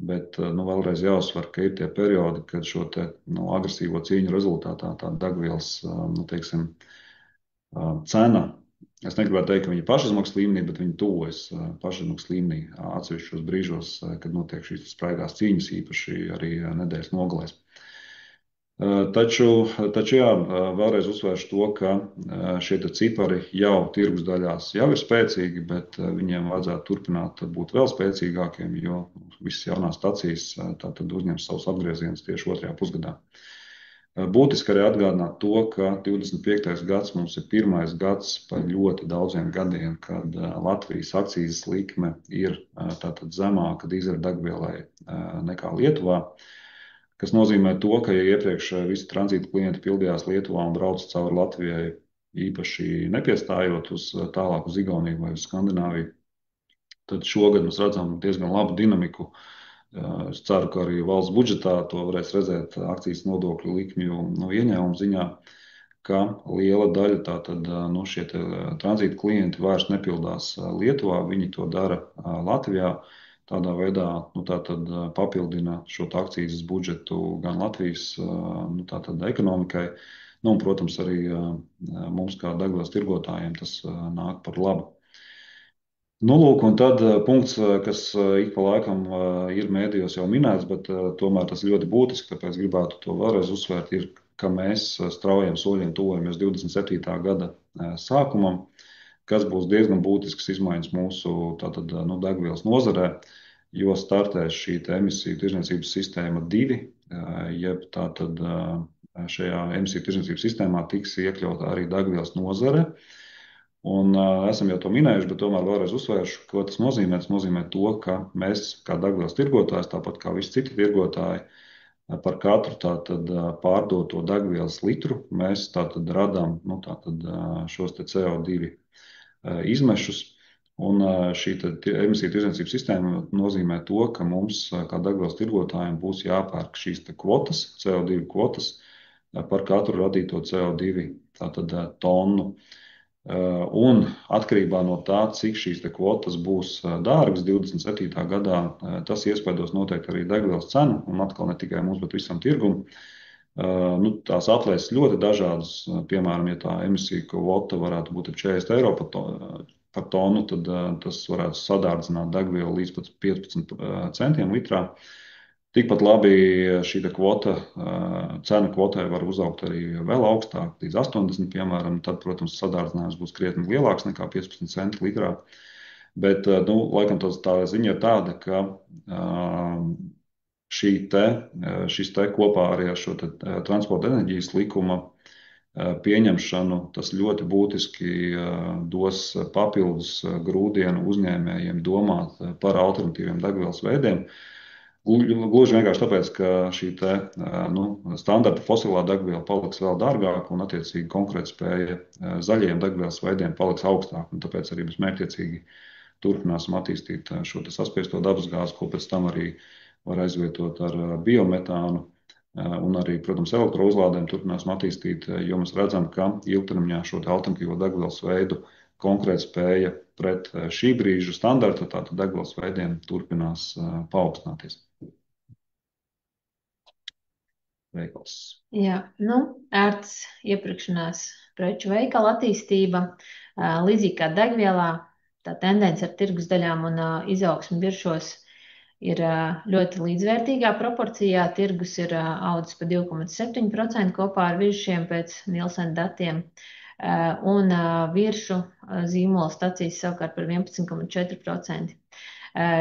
bet vēlreiz jāuzsver, ka ir tie periodi, kad šo te agresīvo cīņu rezultātā tā degvielas, teiksim, cena, es negribētu teikt, ka viņi ir pašizmaksas līmenī, bet viņi tuvojas pašizmaksas līmenī atsevišķos brīžos, kad notiek šīs spraigās cīņas, īpaši arī nedēļas nogalēs. Taču jā, vēlreiz uzsvēršu to, ka šie cipari jau tirgus daļās jau ir spēcīgi, bet viņiem vajadzētu turpināt būt vēl spēcīgākiem, jo visas jaunās stacijas tātad uzņems savus apgriezienus tieši otrajā pusgadā. Būtiski arī atgādināt to, ka 25. gads mums ir pirmais gads par ļoti daudziem gadiem, kad Latvijas akcīzes likme ir tātad zemāka dīzeļdegvielai nekā Lietuvā. Kas nozīmē to, ka, ja iepriekš visi tranzīta klienti pildījās Lietuvā un brauca cauri Latvijai, īpaši nepiestājot tālāk uz Igauniju vai uz Skandināviju, tad šogad mēs redzam diezgan labu dinamiku. Es ceru, ka arī valsts budžetā to varēs redzēt akcijas nodokļu likmju ieņēmumu ziņā, ka liela daļa tātad šie tranzīta klienti vairs nepildās Lietuvā, viņi to dara Latvijā. Tādā veidā tātad papildina šo akcijas budžetu gan Latvijas tātad ekonomikai, un, protams, arī mums kā degvielas tirgotājiem tas nāk par labu. Lūk, un tad punkts, kas ik pa laikam ir mēdījos jau minēts, bet tomēr tas ļoti būtiski, tāpēc gribētu to vēlreiz uzsvērt, ir, ka mēs straujiem soļiem tuvojamies 27. gada sākumam, kas būs diezgan būtisks izmaiņas mūsu tātad, degvielas nozarē, jo startēs šī emisiju tirdzniecības sistēma 2, jeb tātad šajā emisiju tirdzniecības sistēmā tiks iekļauta arī degvielas nozare. Un esam jau to minējuši, bet tomēr vēlreiz uzsvēršu, ko tas nozīmē. Tas nozīmē to, ka mēs kā degvielas tirgotājs, tāpat kā visi citi tirgotāji, par katru tātad pārdoto degvielas litru mēs tātad radām šos CO2 izmešus. Un šī emisiju tirdzniecības sistēma nozīmē to, ka mums kā degvielas tirgotājiem būs jāpērk šīs kvotas, CO2 kvotas par katru radīto CO2 tātad tonu. Un atkarībā no tā, cik šīs kvotas būs dārgas 27. gadā, tas iespaidos noteikti arī degvielas cenu, un atkal ne tikai mums, bet visam tirgum. Tās aplēses ļoti dažādas. Piemēram, ja tā emisija kvota varētu būt ap 40 eiro par tonu, tad tas varētu sadārdzināt degvielu līdz pat 15 centiem litrā. Tikpat labi šī kvota, cena kvotai var uzaugt arī vēl augstāk, līdz 80, piemēram. Tad, protams, sadārdzinājums būs krietni lielāks nekā 15 centi litrā. Bet, laikam tā ziņa ir tāda, ka šis te kopā arī ar šo transporta enerģijas likuma pieņemšanu, tas ļoti būtiski dos papildus grūdienu uzņēmējiem domāt par alternatīviem degvielas veidiem. Gluži vienkārši tāpēc, ka šī standarta fosilā degviela paliks vēl dārgāka un attiecīgi konkurētspēja zaļajiem degvielas veidiem paliks augstāka. Tāpēc arī mēs mērķiecīgi turpināsim attīstīt šo saspiesto dabasgāzi, ko pēc tam arī var aizvietot ar biometānu un arī, protams, elektrouzlādēm turpināsim attīstīt, jo mēs redzam, ka ilgtermiņā šo alternatīvo degvielas veidu konkurētspēja pret šī brīža standarta tātad degvielas veidiem turpinās paaugstināties. Veikals. Jā, ērts iepirkšanās preču veikala attīstība, līdzīgi kā degvielā, tā tendence ar tirgus daļām un izaugsmi biržos ir ļoti līdzvērtīgā proporcijā. Tirgus ir audzis pa 2,7% kopā ar virsšiem pēc Nielsen datiem, un viršu zīmola stacijas savukārt par 11,4%.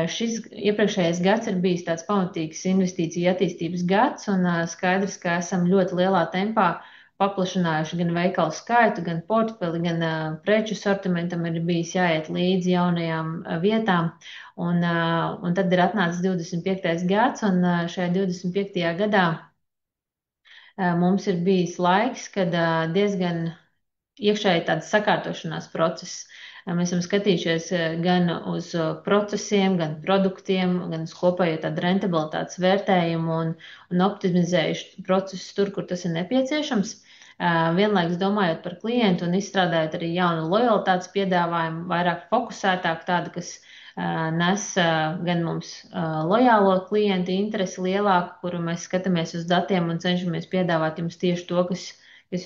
Šis iepriekšējais gads ir bijis tāds pamatīgs investīciju attīstības gads, un skaidrs, ka esam ļoti lielā tempā paplašinājuši gan veikalu skaitu, gan portfeli, gan preču sortimentam ir bijis jāiet līdzi jaunajām vietām. Un tad ir atnācis 25. gads, un šajā 25. gadā mums ir bijis laiks, kad diezgan iekšēji tāds sakārtošanās process. Mēs esam skatījušies gan uz procesiem, gan produktiem, gan uz kopējo tādu rentabilitātes vērtējumu un optimizējuši procesus tur, kur tas ir nepieciešams. Vienlaikus domājot par klientu un izstrādājot arī jaunu lojalitātes piedāvājumu, vairāk fokusētāk tādu, kas nes gan mums lojālo klientu interesi lielāku, kuru mēs skatāmies uz datiem un cenšamies piedāvāt jums tieši to, kas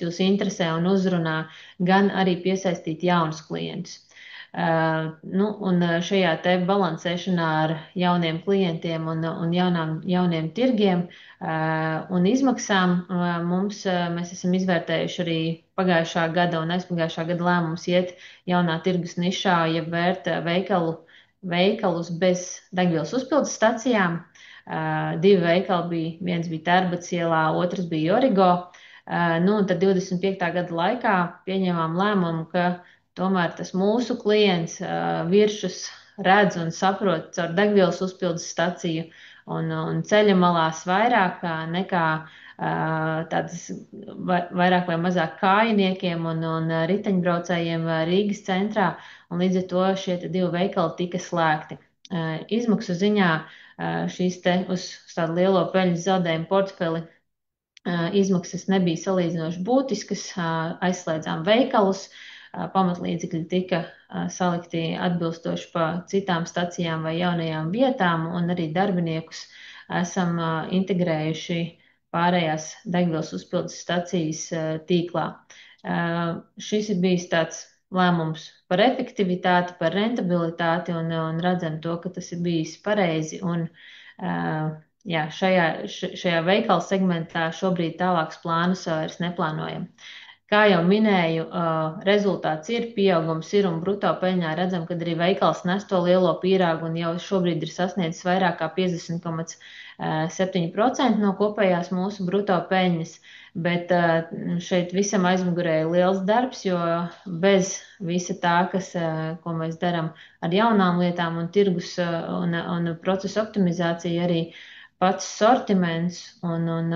jūs interesē un uzrunā, gan arī piesaistīt jaunus klientus. Un šajā te balansēšanā ar jauniem klientiem un jauniem tirgiem un izmaksām mēs esam izvērtējuši arī pagājušā gada un aizpagājušā gada lēmums iet jaunā tirgus nišā, ja vērt veikalus bez degvielas uzpildes stacijām. 2 veikali bija, viens bija Tērbats ielā, otrs bija Origo. Un tad 25. gada laikā pieņēmām lēmumu, ka tomēr tas mūsu klients viršus redz un saprot caur degvielas uzpildes staciju un ceļa malās vairāk nekā tādas vairāk vai mazāk kājiniekiem un riteņbraucējiem Rīgas centrā, un līdz ar to šie 2 veikali tika slēgti. Izmaksu ziņā šīs te uz tādu lielo peļņas zaudējumu portfeli izmaksas nebija salīdzinoši būtiskas, aizslēdzām veikalus, pamatlīdzekļi tika salikti atbilstoši pa citām stacijām vai jaunajām vietām, un arī darbiniekus esam integrējuši pārējās degvielas uzpildes stacijas tīklā. Šis ir bijis tāds lēmums par efektivitāti, par rentabilitāti, un redzam to, ka tas ir bijis pareizi, un šajā veikala segmentā šobrīd tālākus plānus vairs neplānojam. Kā jau minēju, rezultāts ir, pieaugums ir, un bruto peļņā redzam, ka arī veikals nes to lielo pīrāgu un jau šobrīd ir sasniedzis vairāk kā 50,7% no kopējās mūsu bruto peļņas, bet šeit visam aizmugurē ir liels darbs, jo bez visa tā, ko mēs darām ar jaunām lietām un tirgus un procesu optimizāciju, arī pats sortiments un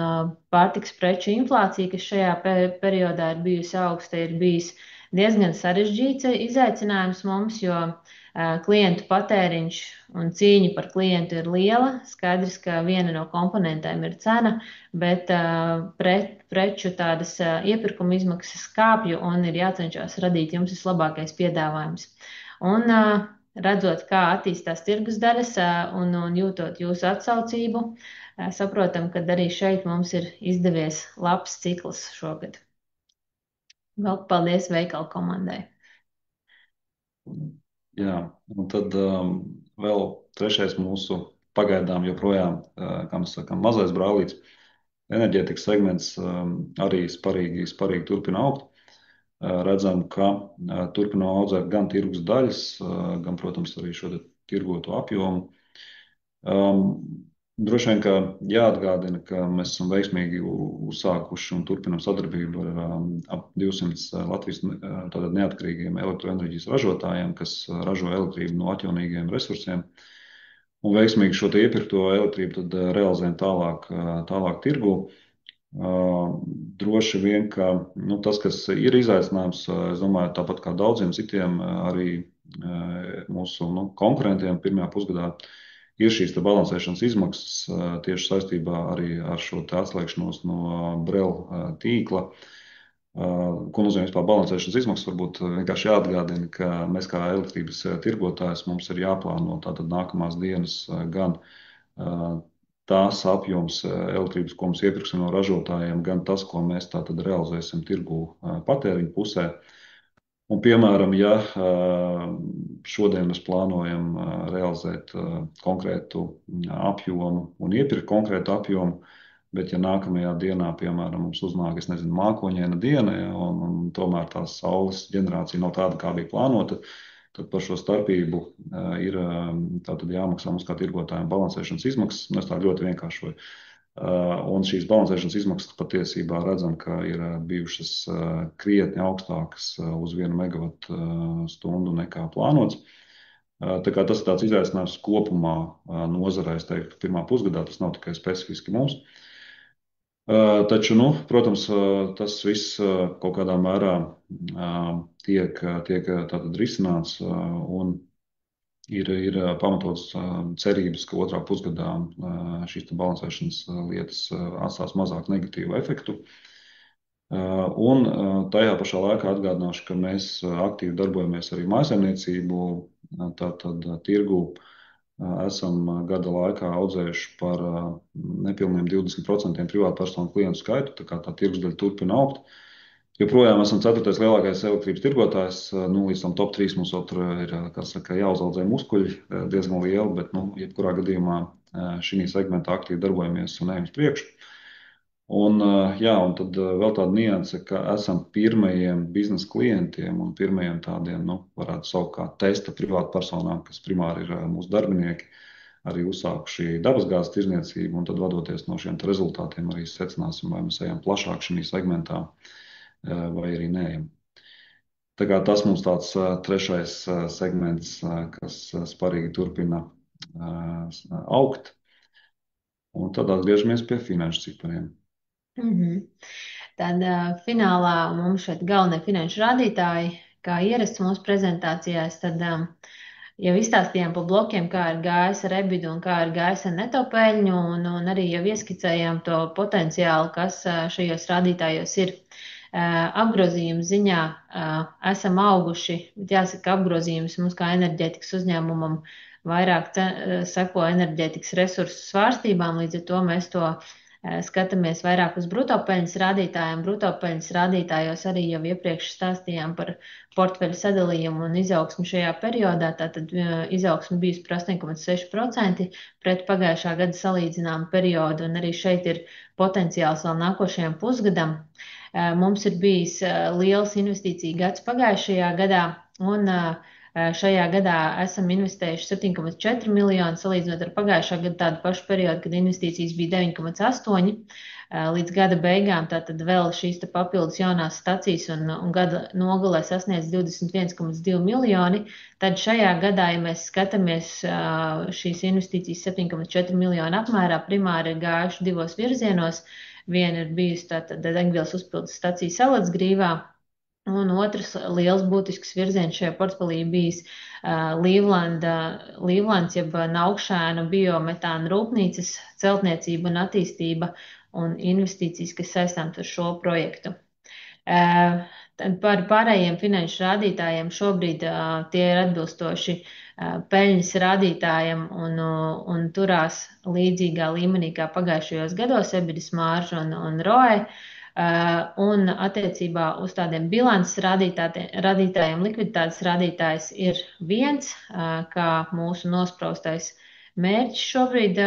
pārtikas preču inflācija, kas šajā periodā ir bijusi augsta, ir bijis diezgan sarežģīts izaicinājums mums, jo klientu patēriņš un cīņa par klientu ir liela. Skaidrs, ka viena no komponentēm ir cena, bet preču tādas iepirkuma izmaksas kāpju un ir jācenšas radīt jums vislabākais piedāvājums. Un redzot, kā attīstās tirgus daļas un jūtot jūsu atsaucību, saprotam, ka arī šeit mums ir izdevies labs cikls šogad. Vēl paldies veikalu komandai. Jā, un tad vēl trešais mūsu pagaidām joprojām, kā mēs sakām, mazais brālītis. Enerģētikas segments arī sparīgi turpina augt. Redzam, ka turpina audzēt gan tirgus daļas, gan, protams, arī šo tirgoto apjomu. Droši vien, ka jāatgādina, ka mēs esam veiksmīgi uzsākuši un turpinam sadarbību ar ap 200 Latvijas tātad neatkarīgiem elektroenerģijas ražotājiem, kas ražo elektrību no atjaunīgiem resursiem. Un veiksmīgi šo iepirkto elektrību tad realizējam tālāk tirgu. Droši vien, ka tas, kas ir izaicinājums, es domāju, tāpat kā daudziem citiem arī mūsu konkurentiem pirmajā pusgadā, ir šīs balansēšanas izmaksas tieši saistībā arī ar šo atslēgšanos no Brel tīkla. Ko nozīmē vispār balansēšanas izmaksas? Varbūt vienkārši jāatgādina, ka mēs kā elektrības tirgotājs mums ir jāplāno tātad nākamās dienas gan tās apjoms elektrības, ko mums iepirksim no ražotājiem, gan tas, ko mēs tātad realizēsim tirgu patēriņu pusē. Un, piemēram, ja šodien mēs plānojam realizēt konkrētu apjomu un iepirkt konkrētu apjomu, bet ja nākamajā dienā, piemēram, mums uznāk, es nezinu, mākoņaina diena, ja, un tomēr tā saules ģenerācija nav tāda, kā bija plānota, tad par šo starpību ir tātad jāmaksā mums kā tirgotājiem balansēšanas izmaksas. Mēs tā ļoti vienkāršoju. Un šīs balansēšanas izmaksas patiesībā redzam, ka ir bijušas krietni augstākas uz 1 megawatu stundu nekā plānots. Tā kā tas ir tāds izaicinājums kopumā nozarē, es teiktu, ka pirmā pusgadā tas nav tikai specifiski mums. Taču, protams, tas viss kaut kādā mērā tiek tātad risināts un ir pamatots cerības, ka otrā pusgadā šīs balansēšanas lietas atstās mazāk negatīvu efektu. Un tajā pašā laikā atgādināšu, ka mēs aktīvi darbojamies arī mājsaimniecību, tātad tirgu esam gada laikā audzējuši par nepilniem 20% privātpersonu klientu skaitu, tā kā tā tirgus daļa turpina augt. Joprojām esam 4. lielākais elektrības tirgotājs. Līdz tam top 3 mums tur ir, kas saka, jāuzaudzē muskuļi diezgan lieli, bet, jebkurā gadījumā šī segmentā aktīvi darbojamies un ejam uz priekšu. Un tad vēl tāda nianse, ka esam pirmajiem biznesa klientiem un pirmajiem tādiem, varētu saukt kā testa privātpersonām, kas primāri ir mūsu darbinieki, arī uzsākuši dabasgāzes tirdzniecību, un tad vadoties no šiem rezultātiem arī secināsim, vai mēs ejam plašāk šī segmentā vai arī neejam. Tā kā tas mums tāds trešais segments, kas sparīgi turpina augt. Un tad atgriežamies pie finanšu cipariem. Tad finālā mums šeit galvenie finanšu rādītāji, kā ierasts mūsu prezentācijās, tad jau izstāstījām pa blokiem, kā ir gājis ar EBITDA un kā ir gājis ar neto peļņu, un arī jau ieskicējām to potenciālu, kas šajos rādītājos ir. Apgrozījuma ziņā esam auguši, bet jāsaka, apgrozījums mums kā enerģētikas uzņēmumam vairāk seko enerģētikas resursu svārstībām, līdz ar to mēs to skatāmies vairāk uz brutopeļņas rādītājiem. Brutopeļņas rādītājos arī jau iepriekš stāstījām par portfeļu sadalījumu un izaugsmu šajā periodā. Tātad izaugsme bijusi par 8,6% pret pagājušā gada salīdzināmu periodu, un arī šeit ir potenciāls vēl nākošajam pusgadam. Mums ir bijis liels investīcija gads pagājušajā gadā, un šajā gadā esam investējuši 7,4 miljonu, salīdzinot ar pagājušā gada tādu pašu periodu, kad investīcijas bija 9,8 līdz gada beigām. Tātad vēl šīs papildus jaunās stacijas un gada nogalē sasniedz 21,2 miljoni. Tad šajā gadā, ja mēs skatāmies šīs investīcijas 7,4 miljonu apmērā, primāri ir gājuši divos virzienos. Viena ir bijusi tātad degvielas uzpildes stacija Salatsgrīvā, un otrs liels būtisks virziens šajā portfelī bijis Līvlands, jeb Naukšēnu biometāna rūpnīcas celtniecība un attīstība un investīcijas, kas saistāms ar šo projektu. Par pārējiem finanšu rādītājiem šobrīd tie ir atbilstoši peļņas rādītājiem un turās līdzīgā līmenī kā pagājušajos gados, EBITDA marža un ROE. Un attiecībā uz tādiem bilances rādītājiem likviditātes rādītājs ir viens, kā mūsu nospraustais mērķis šobrīd,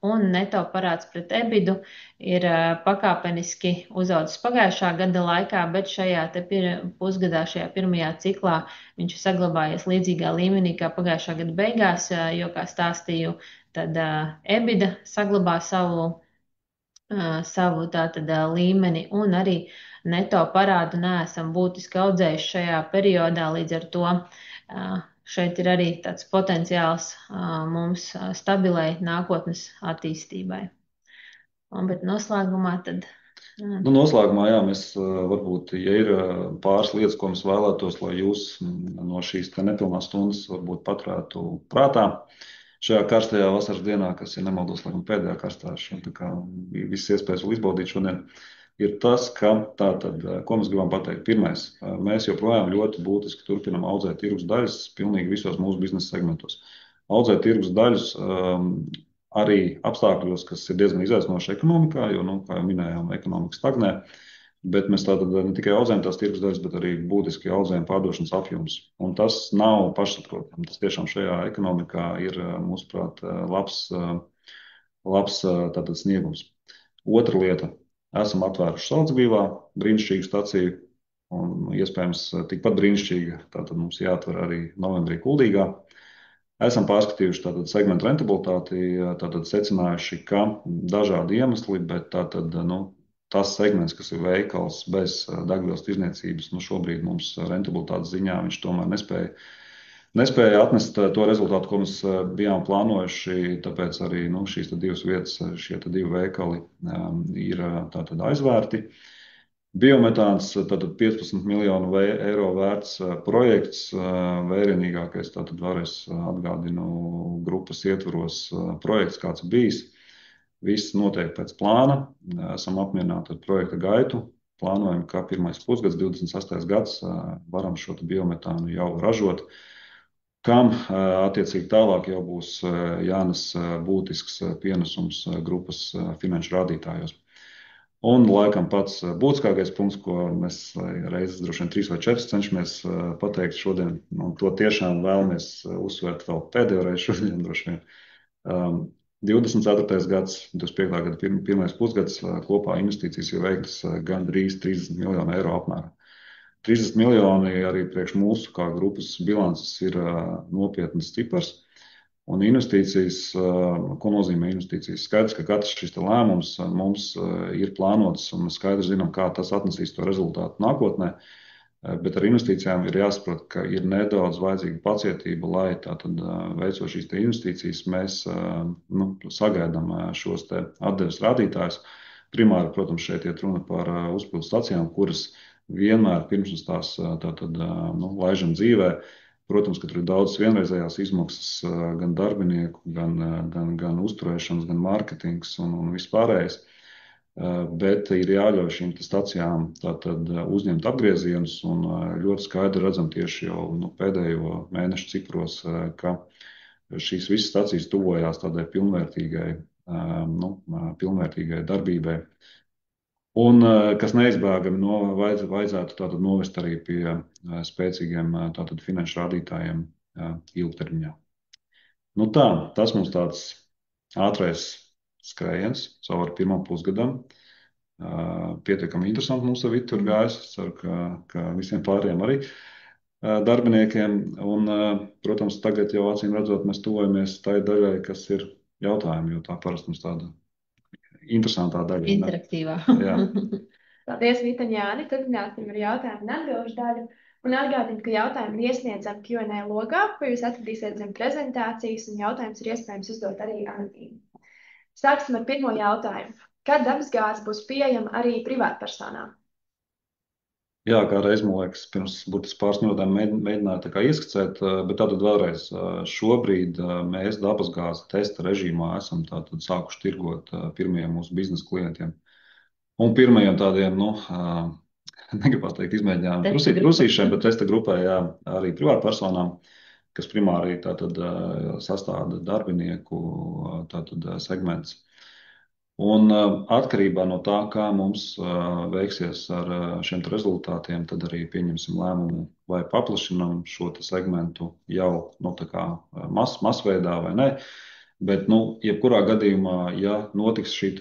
un neto parāds pret EBITDA ir pakāpeniski uzaudzis pagājušā gada laikā, bet šajā pusgadā, šajā pirmajā ciklā viņš ir saglabājies līdzīgā līmenī kā pagājušā gada beigās, jo, kā stāstīju, tad EBITDA saglabā savu tātad līmeni un arī neto parādu neesam būtiski audzējuši šajā periodā, līdz ar to šeit ir arī tāds potenciāls mums stabilai nākotnes attīstībai. Bet noslēgumā tad. Noslēgumā, jā, mēs varbūt, ja ir pāris lietas, ko mēs vēlētos, lai jūs no šīs nepilnās stundas varbūt paturētu prātā šajā karstajā vasaras dienā, kas ir nemaldos, laikam pēdējā karstā, tā kā visas iespējas vēl izbaudīt šodien, ir tas, ka tātad, ko mēs gribam pateikt. Pirmais, mēs joprojām ļoti būtiski turpinam audzēt tirgus daļas pilnīgi visos mūsu biznesa segmentos. Audzēt tirgus daļas arī apstākļos, kas ir diezgan izaicinoši ekonomikā, jo, kā jau minējām, ekonomika stagnē, bet mēs tātad ne tikai audzējam tās tirgus daļas, bet arī būtiski audzējam pārdošanas apjomus. Un tas nav pašsaprotami. Tas tiešām šajā ekonomikā ir, mūsuprāt, labs tātad sniegums. Otra lieta. Esam atvēruši Salcgrīvā brīnišķīgu staciju, un iespējams tikpat brīnišķīga, tātad mums jāatver arī novembrī Kuldīgā. Esam pārskatījuši tātad segmentu rentabilitāti, tātad secinājuši, ka dažādi iemesli, bet tātad, tas segments, kas ir veikals bez degvielas tirdzniecības, šobrīd mums rentabilitātes ziņā viņš tomēr nespēja atnest to rezultātu, ko mēs bijām plānojuši, tāpēc arī šīs divas vietas, šie divi veikali ir tātad aizvērti. Biometāns, tātad 15 miljonu eiro vērts projekts, vērienīgākais, tātad vēlreiz atgādinu grupas ietvaros projekts, kāds bijis. Viss notiek pēc plāna, esam apmierināti ar projekta gaitu, plānojam, ka pirmais pusgads, 28. gads, varam šo biometānu jau ražot, kam attiecīgi tālāk jau būs jānes būtisks pienesums grupas finanšu rādītājos. Un laikam pats būtiskākais punkts, ko mēs reizes droši vien 3 vai 4 cenšamies pateikt šodien, un to tiešām vēlamies uzsvērt vēl pēdējo reizi šodien droši vien. 24. gads, 25. gada pirmais pusgads, kopā investīcijas ir veiktas gandrīz 30 miljonu eiro apmērā. 30 miljoni arī priekš mūsu kā grupas bilances ir nopietnas cipars. Un investīcijas, ko nozīmē investīcijas? Skaidrs, ka katrs šis lēmums mums ir plānots un skaidrs zinām, kā tas atnesīs to rezultātu nākotnē, bet ar investīcijām ir jāsaprot, ka ir nedaudz vajadzīga pacietība, lai tātad veicot šīs investīcijas, mēs sagaidām šos atdeves rādītājus. Primāri, protams, šeit iet runa par uzpildu stacijām, kuras vienmēr pirms mēs tās tātad laižam dzīvē. Protams, ka tur ir daudz vienreizējās izmaksas, gan darbinieku, gan uzturēšanas, gan mārketings un vispārējais. Bet ir jāļauj šīm stacijām tātad uzņemt apgriezienus un ļoti skaidri redzam tieši jau pēdējo mēnešu cipros, ka šīs visas stacijas tuvojās tādai pilnvērtīgai darbībai. Un kas neizbēgami vajadzētu tātad novest arī pie spēcīgiem tātad finanšu rādītājiem ilgtermiņā. Tā, tas mums tāds ātrais skrējiens cauri pirmam pusgadam. Pietiekami interesanti mums ar Vitu ir gājis. Es ceru, ka visiem pārējiem arī darbiniekiem. Un, protams, tagad jau acīm redzot, mēs tuvojamies tai daļai, kas ir jautājumi, jo tā parasti mums tāda interesantā daļa. Interaktīvā. Paldies, Vita un Jāni. Turpināsim ar jautājumu un atbilžu daļu. Un atgādinu, ka jautājumu iesniedzam Q&A logā, ko jūs atradīsiet zem prezentācijas, un jautājums ir iespējams uzdot arī anonīmi. Sāksim ar pirmo jautājumu. Kad dabasgāze būs pieejama arī privātpersonām? Jā, kā reiz, man liekas, pirms būtiski pāris minūtēm mēģināju tā kā ieskicēt, bet tātad vēlreiz šobrīd mēs dabasgāzi testa režīmā esam tātad sākuši tirgot pirmajiem mūsu biznesa klientiem. Un pirmajiem tādiem, negribētu teikt izmēģinājumu Testa grupa. rusīšiem, bet testa grupai, jā, arī privātpersonām, kas primāri tātad sastāda darbinieku tātad segments. Un atkarībā no tā, kā mums veiksies ar šiem rezultātiem, tad arī pieņemsim lēmumu, vai paplašinām šo segmentu jau tā kā masveidā vai nē. Bet, jebkurā gadījumā, ja notiks šī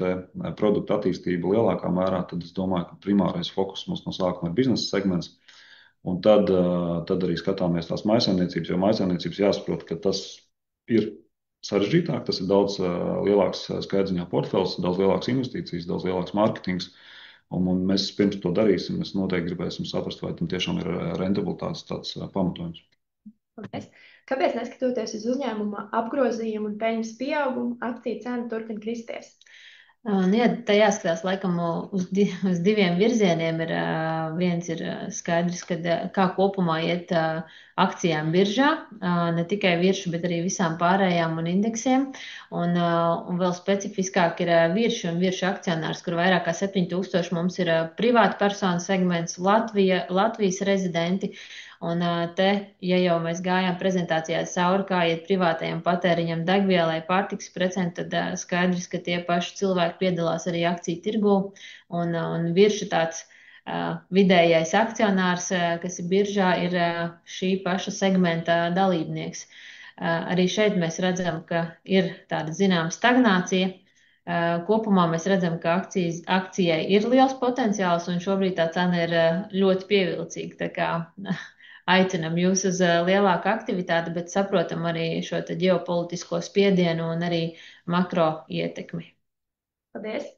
produkta attīstība lielākā mērā, tad es domāju, ka primārais fokus mums no sākuma ir biznesa segments. Un tad arī skatāmies tās mājsaimniecības, jo mājsaimniecības jāsaprot, ka tas ir sarežģītāk, tas ir daudz lielāks skaidriņā portfels, daudz lielāks investīcijas, daudz lielāks mārketings. Un mēs pirms to darīsim, mēs noteikti gribēsim saprast, vai tam tiešām ir rentabilitātes tāds pamatojums. Paldies. Kāpēc, neskatoties uz uzņēmuma apgrozījumu un peļņas pieaugumu, akciju cena turpina kristies? Jā, tā jāskatās laikam uz diviem virzieniem. Viens ir skaidrs, ka kā kopumā iet akcijām biržā, ne tikai viršu, bet arī visām pārējām un indeksiem. Un vēl specifiskāk ir viršu un viršu akcionārs, kur vairāk kā 7000 mums ir privāta persona segments, Latvijas rezidenti. Un te, ja jau mēs gājām prezentācijā cauri, kā iet privātajam patēriņam, degvielai, pārtiks precēm, tad skaidrs, ka tie paši cilvēki piedalās arī akciju tirgu un viršu tāds vidējais akcionārs, kas ir biržā, ir šī paša segmenta dalībnieks. Arī šeit mēs redzam, ka ir tāda zināma stagnācija. Kopumā mēs redzam, ka akcijai ir liels potenciāls un šobrīd tā cena ir ļoti pievilcīga. Tā kā aicinam jūs uz lielāku aktivitāti, bet saprotam arī šo ģeopolitisko spiedienu un arī makro ietekmi. Paldies.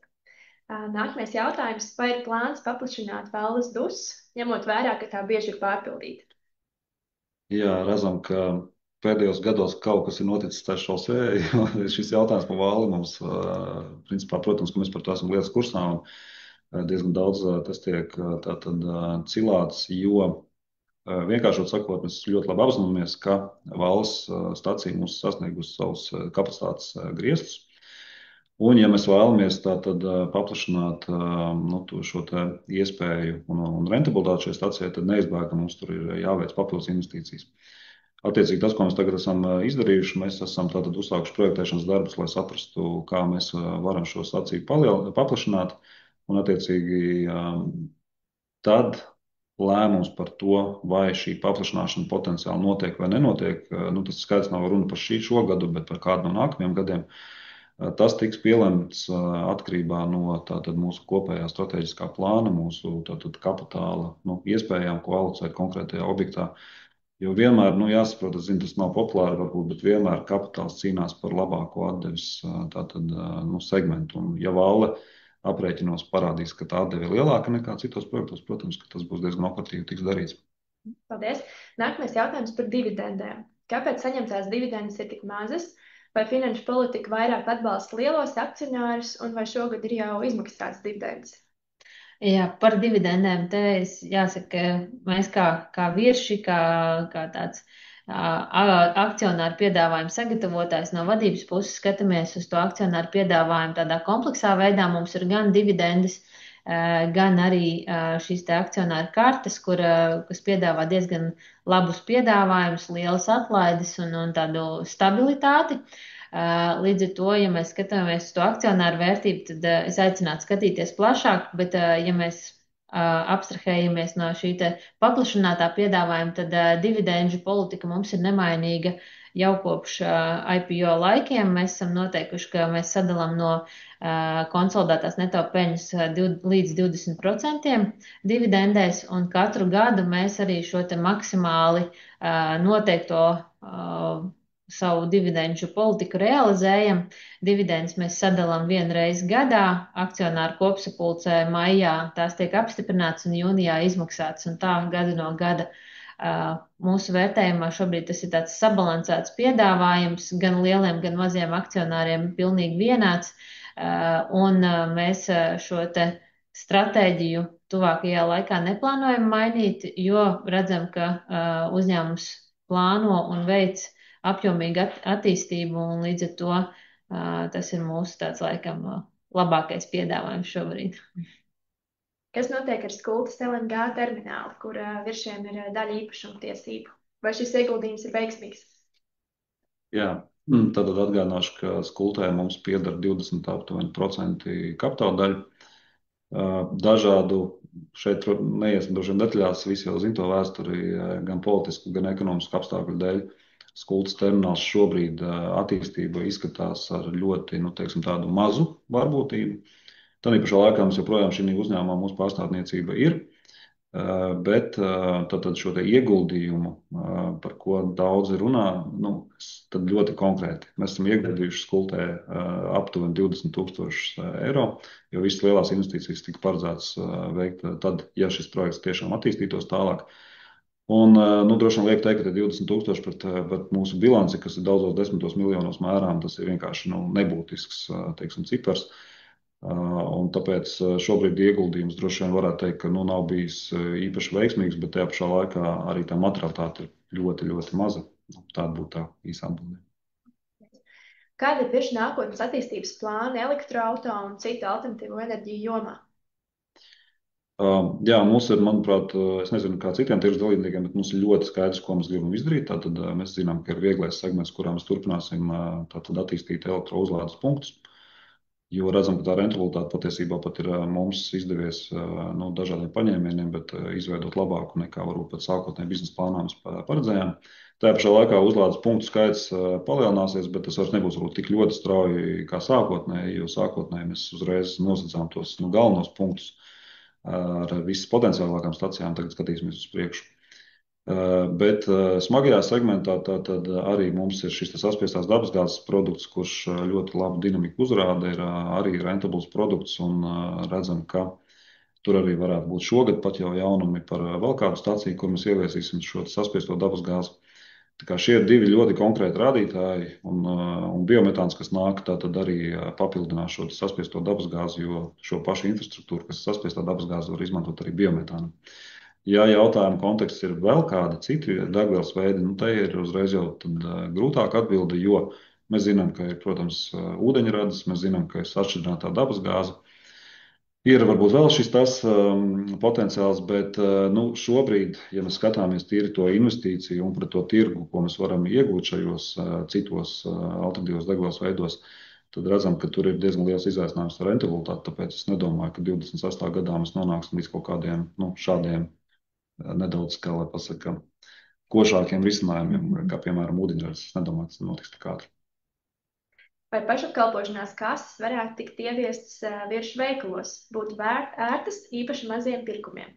Nākamais jautājums. Vai ir plāns paplašināt valdes DUS, ņemot vērā, ka tā bieži ir pārpildīta? Jā, redzam, ka pēdējos gados kaut kas ir noticis tā šosē, jo šis jautājums par valdi mums, principā, protams, ka mēs par to esam lietas kursā un diezgan daudz tas tiek tātad cilāts, jo vienkāršot sakot, mēs ļoti labi apzināmies, ka valsts stacija mums sasniegusi savus kapacitātes griestus. Un, ja mēs vēlamies tātad paplašināt šo iespēju un rentabilitāti šajā stacijā, tad neizbēgami mums tur ir jāveic papildus investīcijas. Attiecīgi tas, ko mēs tagad esam izdarījuši, mēs esam tātad uzsākuši projektēšanas darbus, lai saprastu, kā mēs varam šo staciju paplašināt. Un, attiecīgi, tad lēmums par to, vai šī paplašināšana potenciāli notiek vai nenotiek, tas skaidrs nav runa par šo gadu, bet par kādu no nākamajiem gadiem. Tas tiks pielemts atkarībā no tātad mūsu kopējā strateģiskā plāna, mūsu tātad kapitāla iespējām, ko alocēt konkrētajā objektā. Jo vienmēr, jāsaprot, es zinu, tas nav populāri varbūt, bet vienmēr kapitāls cīnās par labāko atdevis tātad segmentu. Un ja valde aprēķinos parādīs, ka tā atdeve ir lielāka nekā citos projektos, protams, ka tas būs diezgan operatīvi tiks darīts. Paldies. Nākamais jautājums par dividendēm. Kāpēc saņemtās dividendes ir tik mazas? Vai finanšu politika vairāk atbalsta lielos akcionārus, un vai šogad ir jau izmaksāts dividendes? Jā, par dividendēm te jāsaka, mēs kā virši, kā tāds akcionāru piedāvājumu sagatavotājs no vadības puses skatāmies uz to akcionāru piedāvājumu tādā kompleksā veidā. Mums ir gan dividendes, gan arī šīs te akcionāru kartes, kas piedāvā diezgan labus piedāvājumus, lielas atlaides un tādu stabilitāti. Līdz ar to, ja mēs skatāmies uz to akcionāru vērtību, tad es aicinātu skatīties plašāk, bet ja mēs abstrahējamies no šī paplašinātā piedāvājuma, tad dividendžu politika mums ir nemainīga jau kopš IPO laikiem. Mēs esam noteikuši, ka mēs sadalām no konsolidētās neto peļņas līdz 20% dividendēs, un katru gadu mēs arī šo maksimāli noteikto savu dividendžu politiku realizējam. Dividendes mēs sadalām vienreiz gadā, akcionāru kopsapulcē maijā tās tiek apstiprināts un jūnijā izmaksāts, un tā gadu no gada. Mūsu vērtējumā šobrīd tas ir tāds sabalansēts piedāvājums, gan lieliem, gan maziem akcionāriem pilnīgi vienāds, un mēs šo stratēģiju tuvākajā laikā neplānojam mainīt, jo redzam, ka uzņēmums plāno un veic apjomīgu attīstību, un līdz ar to tas ir mūsu tāds laikam labākais piedāvājums šobrīd. Kas notiek ar Skultas LNG terminālu, kur virs šiem ir daļa īpašuma tiesību? Vai šis ieguldījums ir veiksmīgs? Jā, tad atgādināšu, ka skultē mums pieder 20% kapitāla daļa. Dažādu, šeit neiesim droši vien detaļās, visi jau zina to vēsturi, gan politisku, gan ekonomisku apstākļu dēļ. Skultas termināls šobrīd attīstība izskatās ar ļoti, teiksim, tādu mazu varbūtību. Tad pašā laikā mums joprojām šī uzņēmumā mūsu pārstāvniecība ir. Bet tad šo ieguldījumu, par ko daudzi runā, tad ļoti konkrēti. Mēs esam ieguldījuši skultē aptuveni 20,000 eiro, jo visas lielās investīcijas tika paredzētas veikt tad, ja šis projekts tiešām attīstītos tālāk. Un, droši vien liek teikt, ka 20,000 pret mūsu bilanci, kas ir daudzos desmitos miljonos mērām, tas ir vienkārši nebūtisks, teiksim, cipars. Un tāpēc šobrīd ieguldījums droši vien varētu teikt, ka nav bijis īpaši veiksmīgs, bet tajā pašā laikā arī tā materialitāte ir ļoti, ļoti maza. Tāda būtu tā īsa atbilde. Kāda ir tieši nākotnes attīstības plāni elektroauto un citu alternatīvu enerģiju jomā? Jā, mums ir, manuprāt, es nezinu, kā citiem tirgus dalībniekiem, bet mums ir ļoti skaidrs, ko mēs gribam izdarīt. Tātad mēs zinām, ka ir vieglais segments, kurā mēs turpināsim attīstīt elektrouzlādes punktus. Jo redzam, ka tā rentabilitāte patiesībā pat ir mums izdevies dažādiem paņēmieniem, bet izveidot labāku nekā varbūt pat sākotnēji biznesa plānā mēs paredzējām. Tajā pašā laikā uzlādes punktu skaits palielināsies, bet tas vairs nebūs varbūt tik ļoti strauji kā sākotnēji, jo sākotnēji mēs uzreiz nosacām tos galvenos punktus ar visas potenciālākām stacijām. Tagad skatīsimies uz priekšu. Bet smagajā segmentā tad arī mums ir šis saspiestās dabasgāzes produkts, kurš ļoti labu dinamiku uzrāda, ir arī rentabls produkts, un redzam, ka tur arī varētu būt šogad pat jau jaunumi par vēl kādu staciju, kur mēs ieviesīsim šo saspiesto dabasgāzi. Tā kā šie ir divi ļoti konkrēti rādītāji, un biometāns, kas nāk, tad arī papildinās šo saspiesto dabasgāzi, jo šo pašu infrastruktūru, kas ir saspiestā dabasgāze, var izmantot arī biometānu. Ja jautājuma konteksts ir vēl kādi citi degvielas veidi, te ir uzreiz jau grūtāk atbildi, jo mēs zinām, ka ir, protams, ūdeņradas, mēs zinām, ka ir sašķidrinātā dabasgāze. Ir varbūt vēl šis tas potenciāls, bet šobrīd, ja mēs skatāmies tīri to investīciju un pret to tirgu, ko mēs varam iegūt šajos citos alternatīvos degvielas veidos, tad redzam, ka tur ir diezgan liels izaicinājums ar rentabilitāti, tāpēc es nedomāju, ka 28. gadā mēs nonāksim līdz kaut kādiem šādiem nedaudz, kā lai pasaka, košākiem risinājumiem, kā piemēram ūdeņradas. Es nedomāju, tas notiks tik ātri. Vai pašapkalpošanās kases varētu tikt ieviestas virsmu veikalos, būtu ērtas īpaši maziem pirkumiem?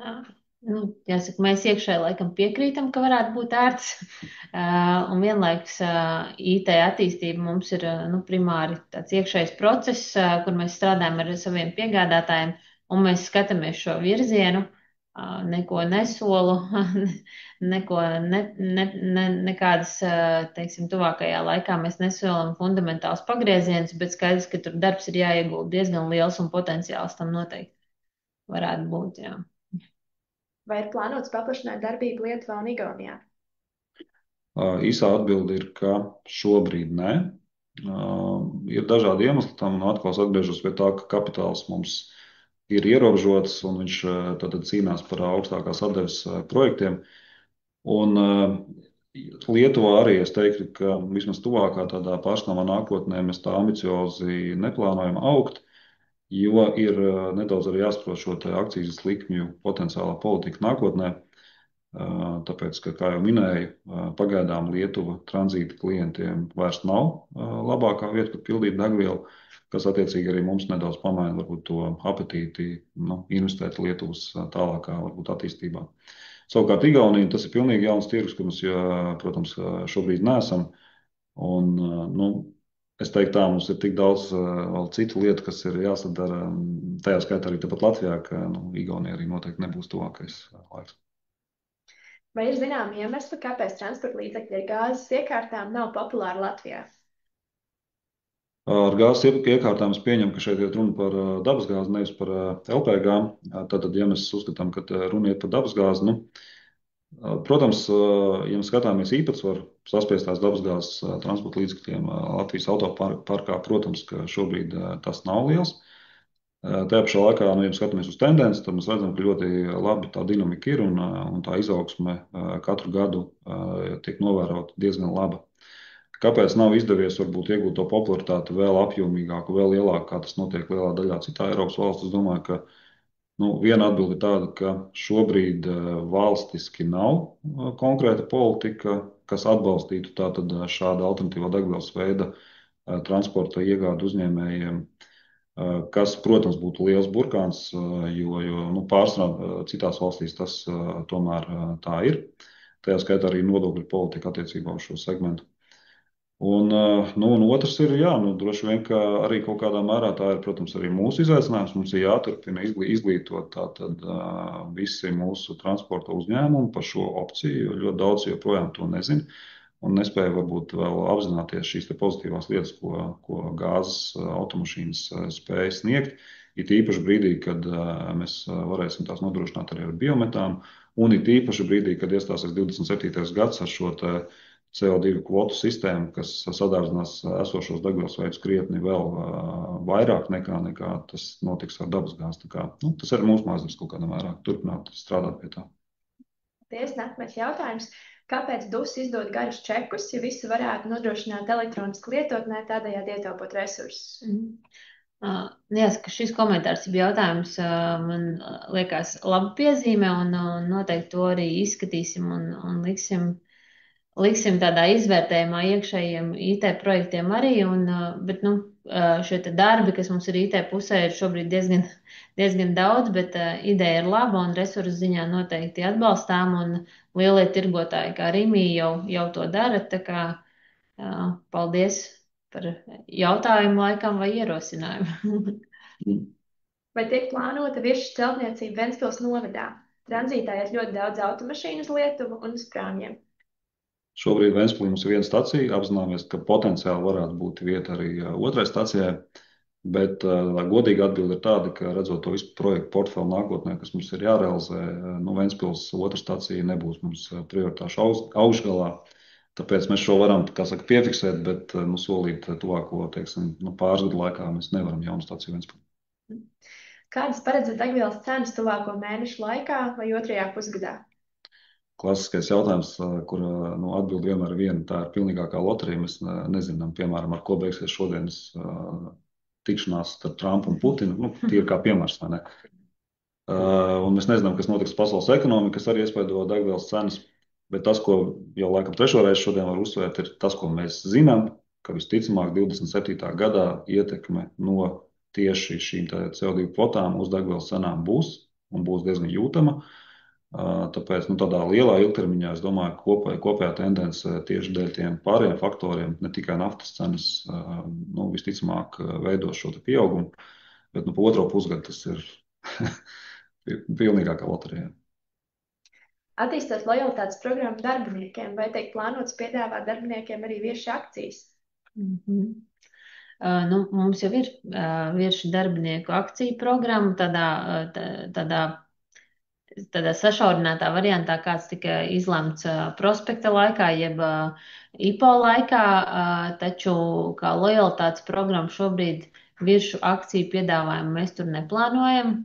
Jāsaka, mēs iekšēji laikam piekrītam, ka varētu būt ērts. Un vienlaikus IT attīstība mums ir primāri tāds iekšējs process, kur mēs strādājam ar saviem piegādātājiem, un mēs skatāmies šo virzienu. Neko nesolu, nekādas, teiksim, tuvākajā laikā mēs nesolam fundamentāls pagrieziens, bet skaidrs, ka tur darbs ir jāiegulda diezgan liels un potenciāls tam noteikti varētu būt, jā. Vai ir plānots paplašināt darbību Lietuvā un Igaunijā? Īsā atbilde ir, ka šobrīd nē. Ir dažādi iemesli tam, un atkal atgriežos pie tā, ka kapitāls mums ir ierobežots, un viņš tad cīnās par augstākās atdeves projektiem. Un Lietuvā arī es teiktu, ka vismaz tuvākā tādā pārstāvā nākotnē mēs tā ambiciozi neplānojam augt, jo ir nedaudz arī jāsaprot šo akcijas likmju potenciālā politika nākotnē. Tāpēc, ka, kā jau minēju, pagaidām Lietuva tranzīta klientiem vairs nav labākā vieta, kur pildīt degvielu, kas attiecīgi arī mums nedaudz pamaina varbūt to apetīti investēt Lietuvas tālākā varbūt attīstībā. Savukārt Igaunija, tas ir pilnīgi jauns tirgus, kur mēs, protams, šobrīd neesam. Un, es teiktu tā, mums ir tik daudz vēl citu lietu, kas ir jāsadara. Tajā skaitā arī tepat Latvijā, ka Igaunija arī noteikti nebūs tuvākais laiks. Vai ir zināmi iemesli, kāpēc transporta līdzekļi ar gāzes iekārtām nav populāri Latvijā? Ar gāzes iekārtām es pieņemu, ka šeit ir runa par dabasgāzi, nevis par LPG. Tad, ja mēs uzskatām, ka runa ir par dabasgāzi, protams, ja mēs skatāmies īpatsvaru saspiestās dabasgāzes transporta līdzekļiem Latvijas autoparkā, protams, ka šobrīd tas nav liels. Tajā pašā laikā, ja skatāmies uz tendenci, tad mēs redzam, ka ļoti labi tā dinamika ir un tā izaugsme katru gadu tiek novērota diezgan laba. Kāpēc nav izdevies varbūt iegūt to popularitāti vēl apjomīgāku, vēl lielāku, kā tas notiek lielā daļā citā Eiropas valsts? Es domāju, ka viena atbilde ir tāda, ka šobrīd valstiski nav konkrēta politika, kas atbalstītu tātad šāda alternatīvā degvielas veida transporta iegādu uzņēmējiem, kas, protams, būtu liels burkāns, jo pārsvarā citās valstīs tas tomēr tā ir. Tajā skaitā arī nodokļu politika attiecībā uz šo segmentu. Un otrs ir, droši vien, ka arī kaut kādā mērā tā ir, protams, arī mūsu izaicinājums. Mums ir jāturpina izglītot tātad visi mūsu transporta uzņēmumi par šo opciju, jo ļoti daudz joprojām to nezina un nespēja varbūt vēl apzināties šīs pozitīvās lietas, ko gāzes automašīnas spēj sniegt. It īpaši brīdī, kad mēs varēsim tās nodrošināt arī ar biometānu, un it īpaši brīdī, kad iestāsies 27. gads ar šo CO2 kvotu sistēmu, kas sadārdzinās esošos degvielas veidus krietni vēl vairāk nekā tas notiks ar dabasgāzi. Tas ir mūsu mājas darbs kaut kādā mērā turpināt strādāt pie tā. Nākamais jautājums. Kāpēc DUS izdod garus čekus, ja visu varētu nodrošināt elektroniski lietotnē, tādējādi ietaupot resursus? Jāsaka, šis komentārs ir jautājums, man liekas, laba piezīme, un noteikti to arī izskatīsim un liksim tādā izvērtējumā iekšējiem IT projektiem arī, bet šie darbi, kas mums ir IT pusē, ir šobrīd diezgan daudz, bet ideja ir laba un resursu ziņā noteikti atbalstām, un lielie tirgotāji kā Rimi jau to dara, tā kā paldies par jautājumu laikam vai ierosinājumu. Vai tiek plānota virsmas celtniecība Ventspils novadā? Tranzītā iet ļoti daudz automašīnu uz Lietuvu un uz Prāmjiem. Šobrīd Ventspilī mums ir viena stacija, apzināmies, ka potenciāli varētu būt vieta arī otrai stacijai, bet godīga atbilde ir tāda, ka redzot to visu projektu portfeli nākotnē, kas mums ir jārealizē, Ventspils otra stacija nebūs mums prioritāšu augšgalā. Tāpēc mēs šo varam, piefiksēt, bet solīt tuvāko, pāris gadu laikā mēs nevaram jaunu staciju Ventspilī. Kādas paredzat degvielas cenas tuvāko mēnešu laikā vai otrajā pusgadā? Klasiskais jautājums, kur atbildi vienmēr ir viena. Tā ir pilnīgākā loterija. Mēs nezinām, piemēram, ar ko beigsies šodienas tikšanās starp Trumpu un Putinu. Tie ir kā piemērs, vai ne? Un mēs nezinām, kas notiks pasaules ekonomikā, kas arī iespaido degvielas cenas. Bet tas, ko jau laikam trešo reizi šodien var uzsvērt, ir tas, ko mēs zinām, ka visticamāk 27. gadā ietekme no tieši šīm CO2 kvotām uz degvielas cenām būs un būs diezgan jūtama. Tāpēc tādā lielā ilgtermiņā, es domāju, kopējā tendence tieši dēļ tiem pārējiem faktoriem, ne tikai naftas cenas, visticamāk veidos šo pieaugumu, bet pa otro pusgadu tas ir pilnīgākā loterija. Attīstot lojalitātes programmu darbiniekiem, vai tiek plānots piedāvāt darbiniekiem arī viešu akcijas? Mums jau ir viešu darbinieku akciju programma, tādā sašaurinātā variantā, kāds tika izlemts prospekta laikā, jeb IPO laikā, taču kā lojalitātes programma šobrīd viršu akciju piedāvājumu mēs tur neplānojam.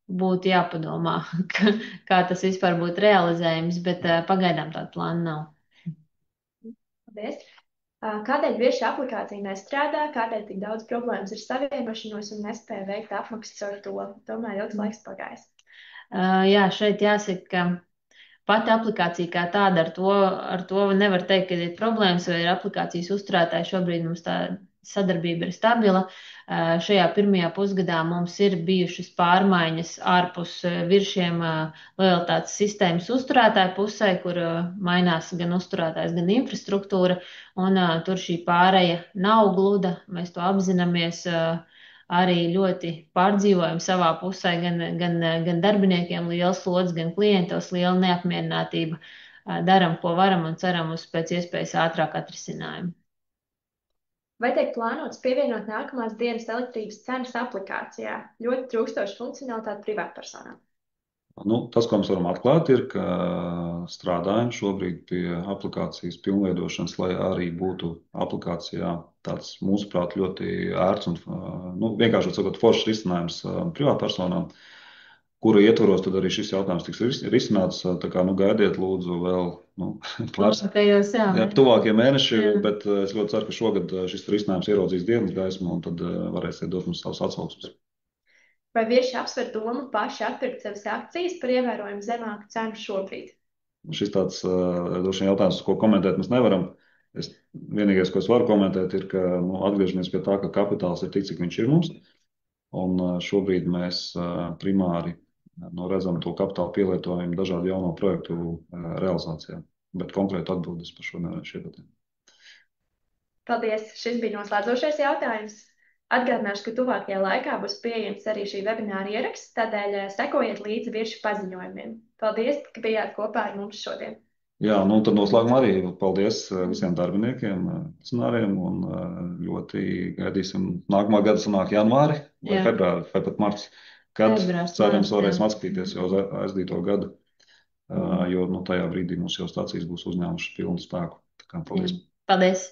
Būtu jāpadomā, kā tas vispār būtu realizējams, bet pagaidām tāda plāna nav. Paldies! Kādēļ viešu aplikācija nestrādā, kādēļ tik daudz problēmas ar savienošanos un nespēja veikt apmaksas ar to? Tomēr ilgs laiks pagājis. Jā, šeit jāsaka, ka pati aplikācija kā tāda ar to nevar teikt, ka ir problēmas, vai ir aplikācijas uzturētāji. Šobrīd mums tā sadarbība ir stabila. Šajā pirmajā pusgadā mums ir bijušas pārmaiņas ārpus viršiem lojalitātes sistēmas uzturētāju pusē, kur mainās gan uzturētājs, gan infrastruktūra, un tur šī pāreja nav gluda, mēs to apzināmies. Arī ļoti pārdzīvojam savā pusē, gan darbiniekiem liels slods, gan klientos liela neapmierinātība. Daram, ko varam un ceram uz pēc iespējas ātrāk atrisinājumu. Vai tiek plānots pievienot nākamās dienas elektrības cenas aplikācijā? Ļoti trūkstoša funkcionalitāte privātpersonām. Tas, ko mēs varam atklāt, ir, ka strādājam šobrīd pie aplikācijas pilnveidošanas, lai arī būtu aplikācijā tāds, mūsuprāt, ļoti ērts un, vienkārši sakot, foršs risinājums privātpersonām, kura ietvaros tad arī šis jautājums tiks risināts. Tā kā, gaidiet lūdzu vēl, pāris, Tuvākajos, tuvākie mēneši, Jā. bet es ļoti ceru, ka šogad šis risinājums ieraudzīs dienas gaismu un tad varēsiet dot mums savus atsauksmes. Vai vieši apsver domu paši atpirkt savas akcijas par ievērojami zemāku cenu šobrīd? Šis tāds droši vien jautājums, ko komentēt mēs nevaram. Vienīgais, ko es varu komentēt, ir, ka atgriežamies pie tā, ka kapitāls ir tik, cik viņš ir mums. Un šobrīd mēs primāri redzam to kapitālu pielietojumu dažādu jauno projektu realizācijā. Bet konkrēti atbildes par šo nevarēšu iedot. Paldies! Šis bija noslēdzošais jautājums. Atgādināšu, ka tuvākajā laikā būs pieejams arī šī webināra ieraksts, tādēļ sekojiet līdzi virši paziņojumiem. Paldies, ka bijāt kopā ar mums šodien. Jā, tad noslēgumā arī paldies visiem darbiniekiem, scenāriem un ļoti gaidīsim nākamā gada sanāk janvāri vai februāri vai pat marts, kad cerams varēsim atskatīties jau uz aizdīto gadu, jo tajā brīdī mums jau stācijas būs uzņēmušas pilnu spēku. Tā kā paldies! Paldies!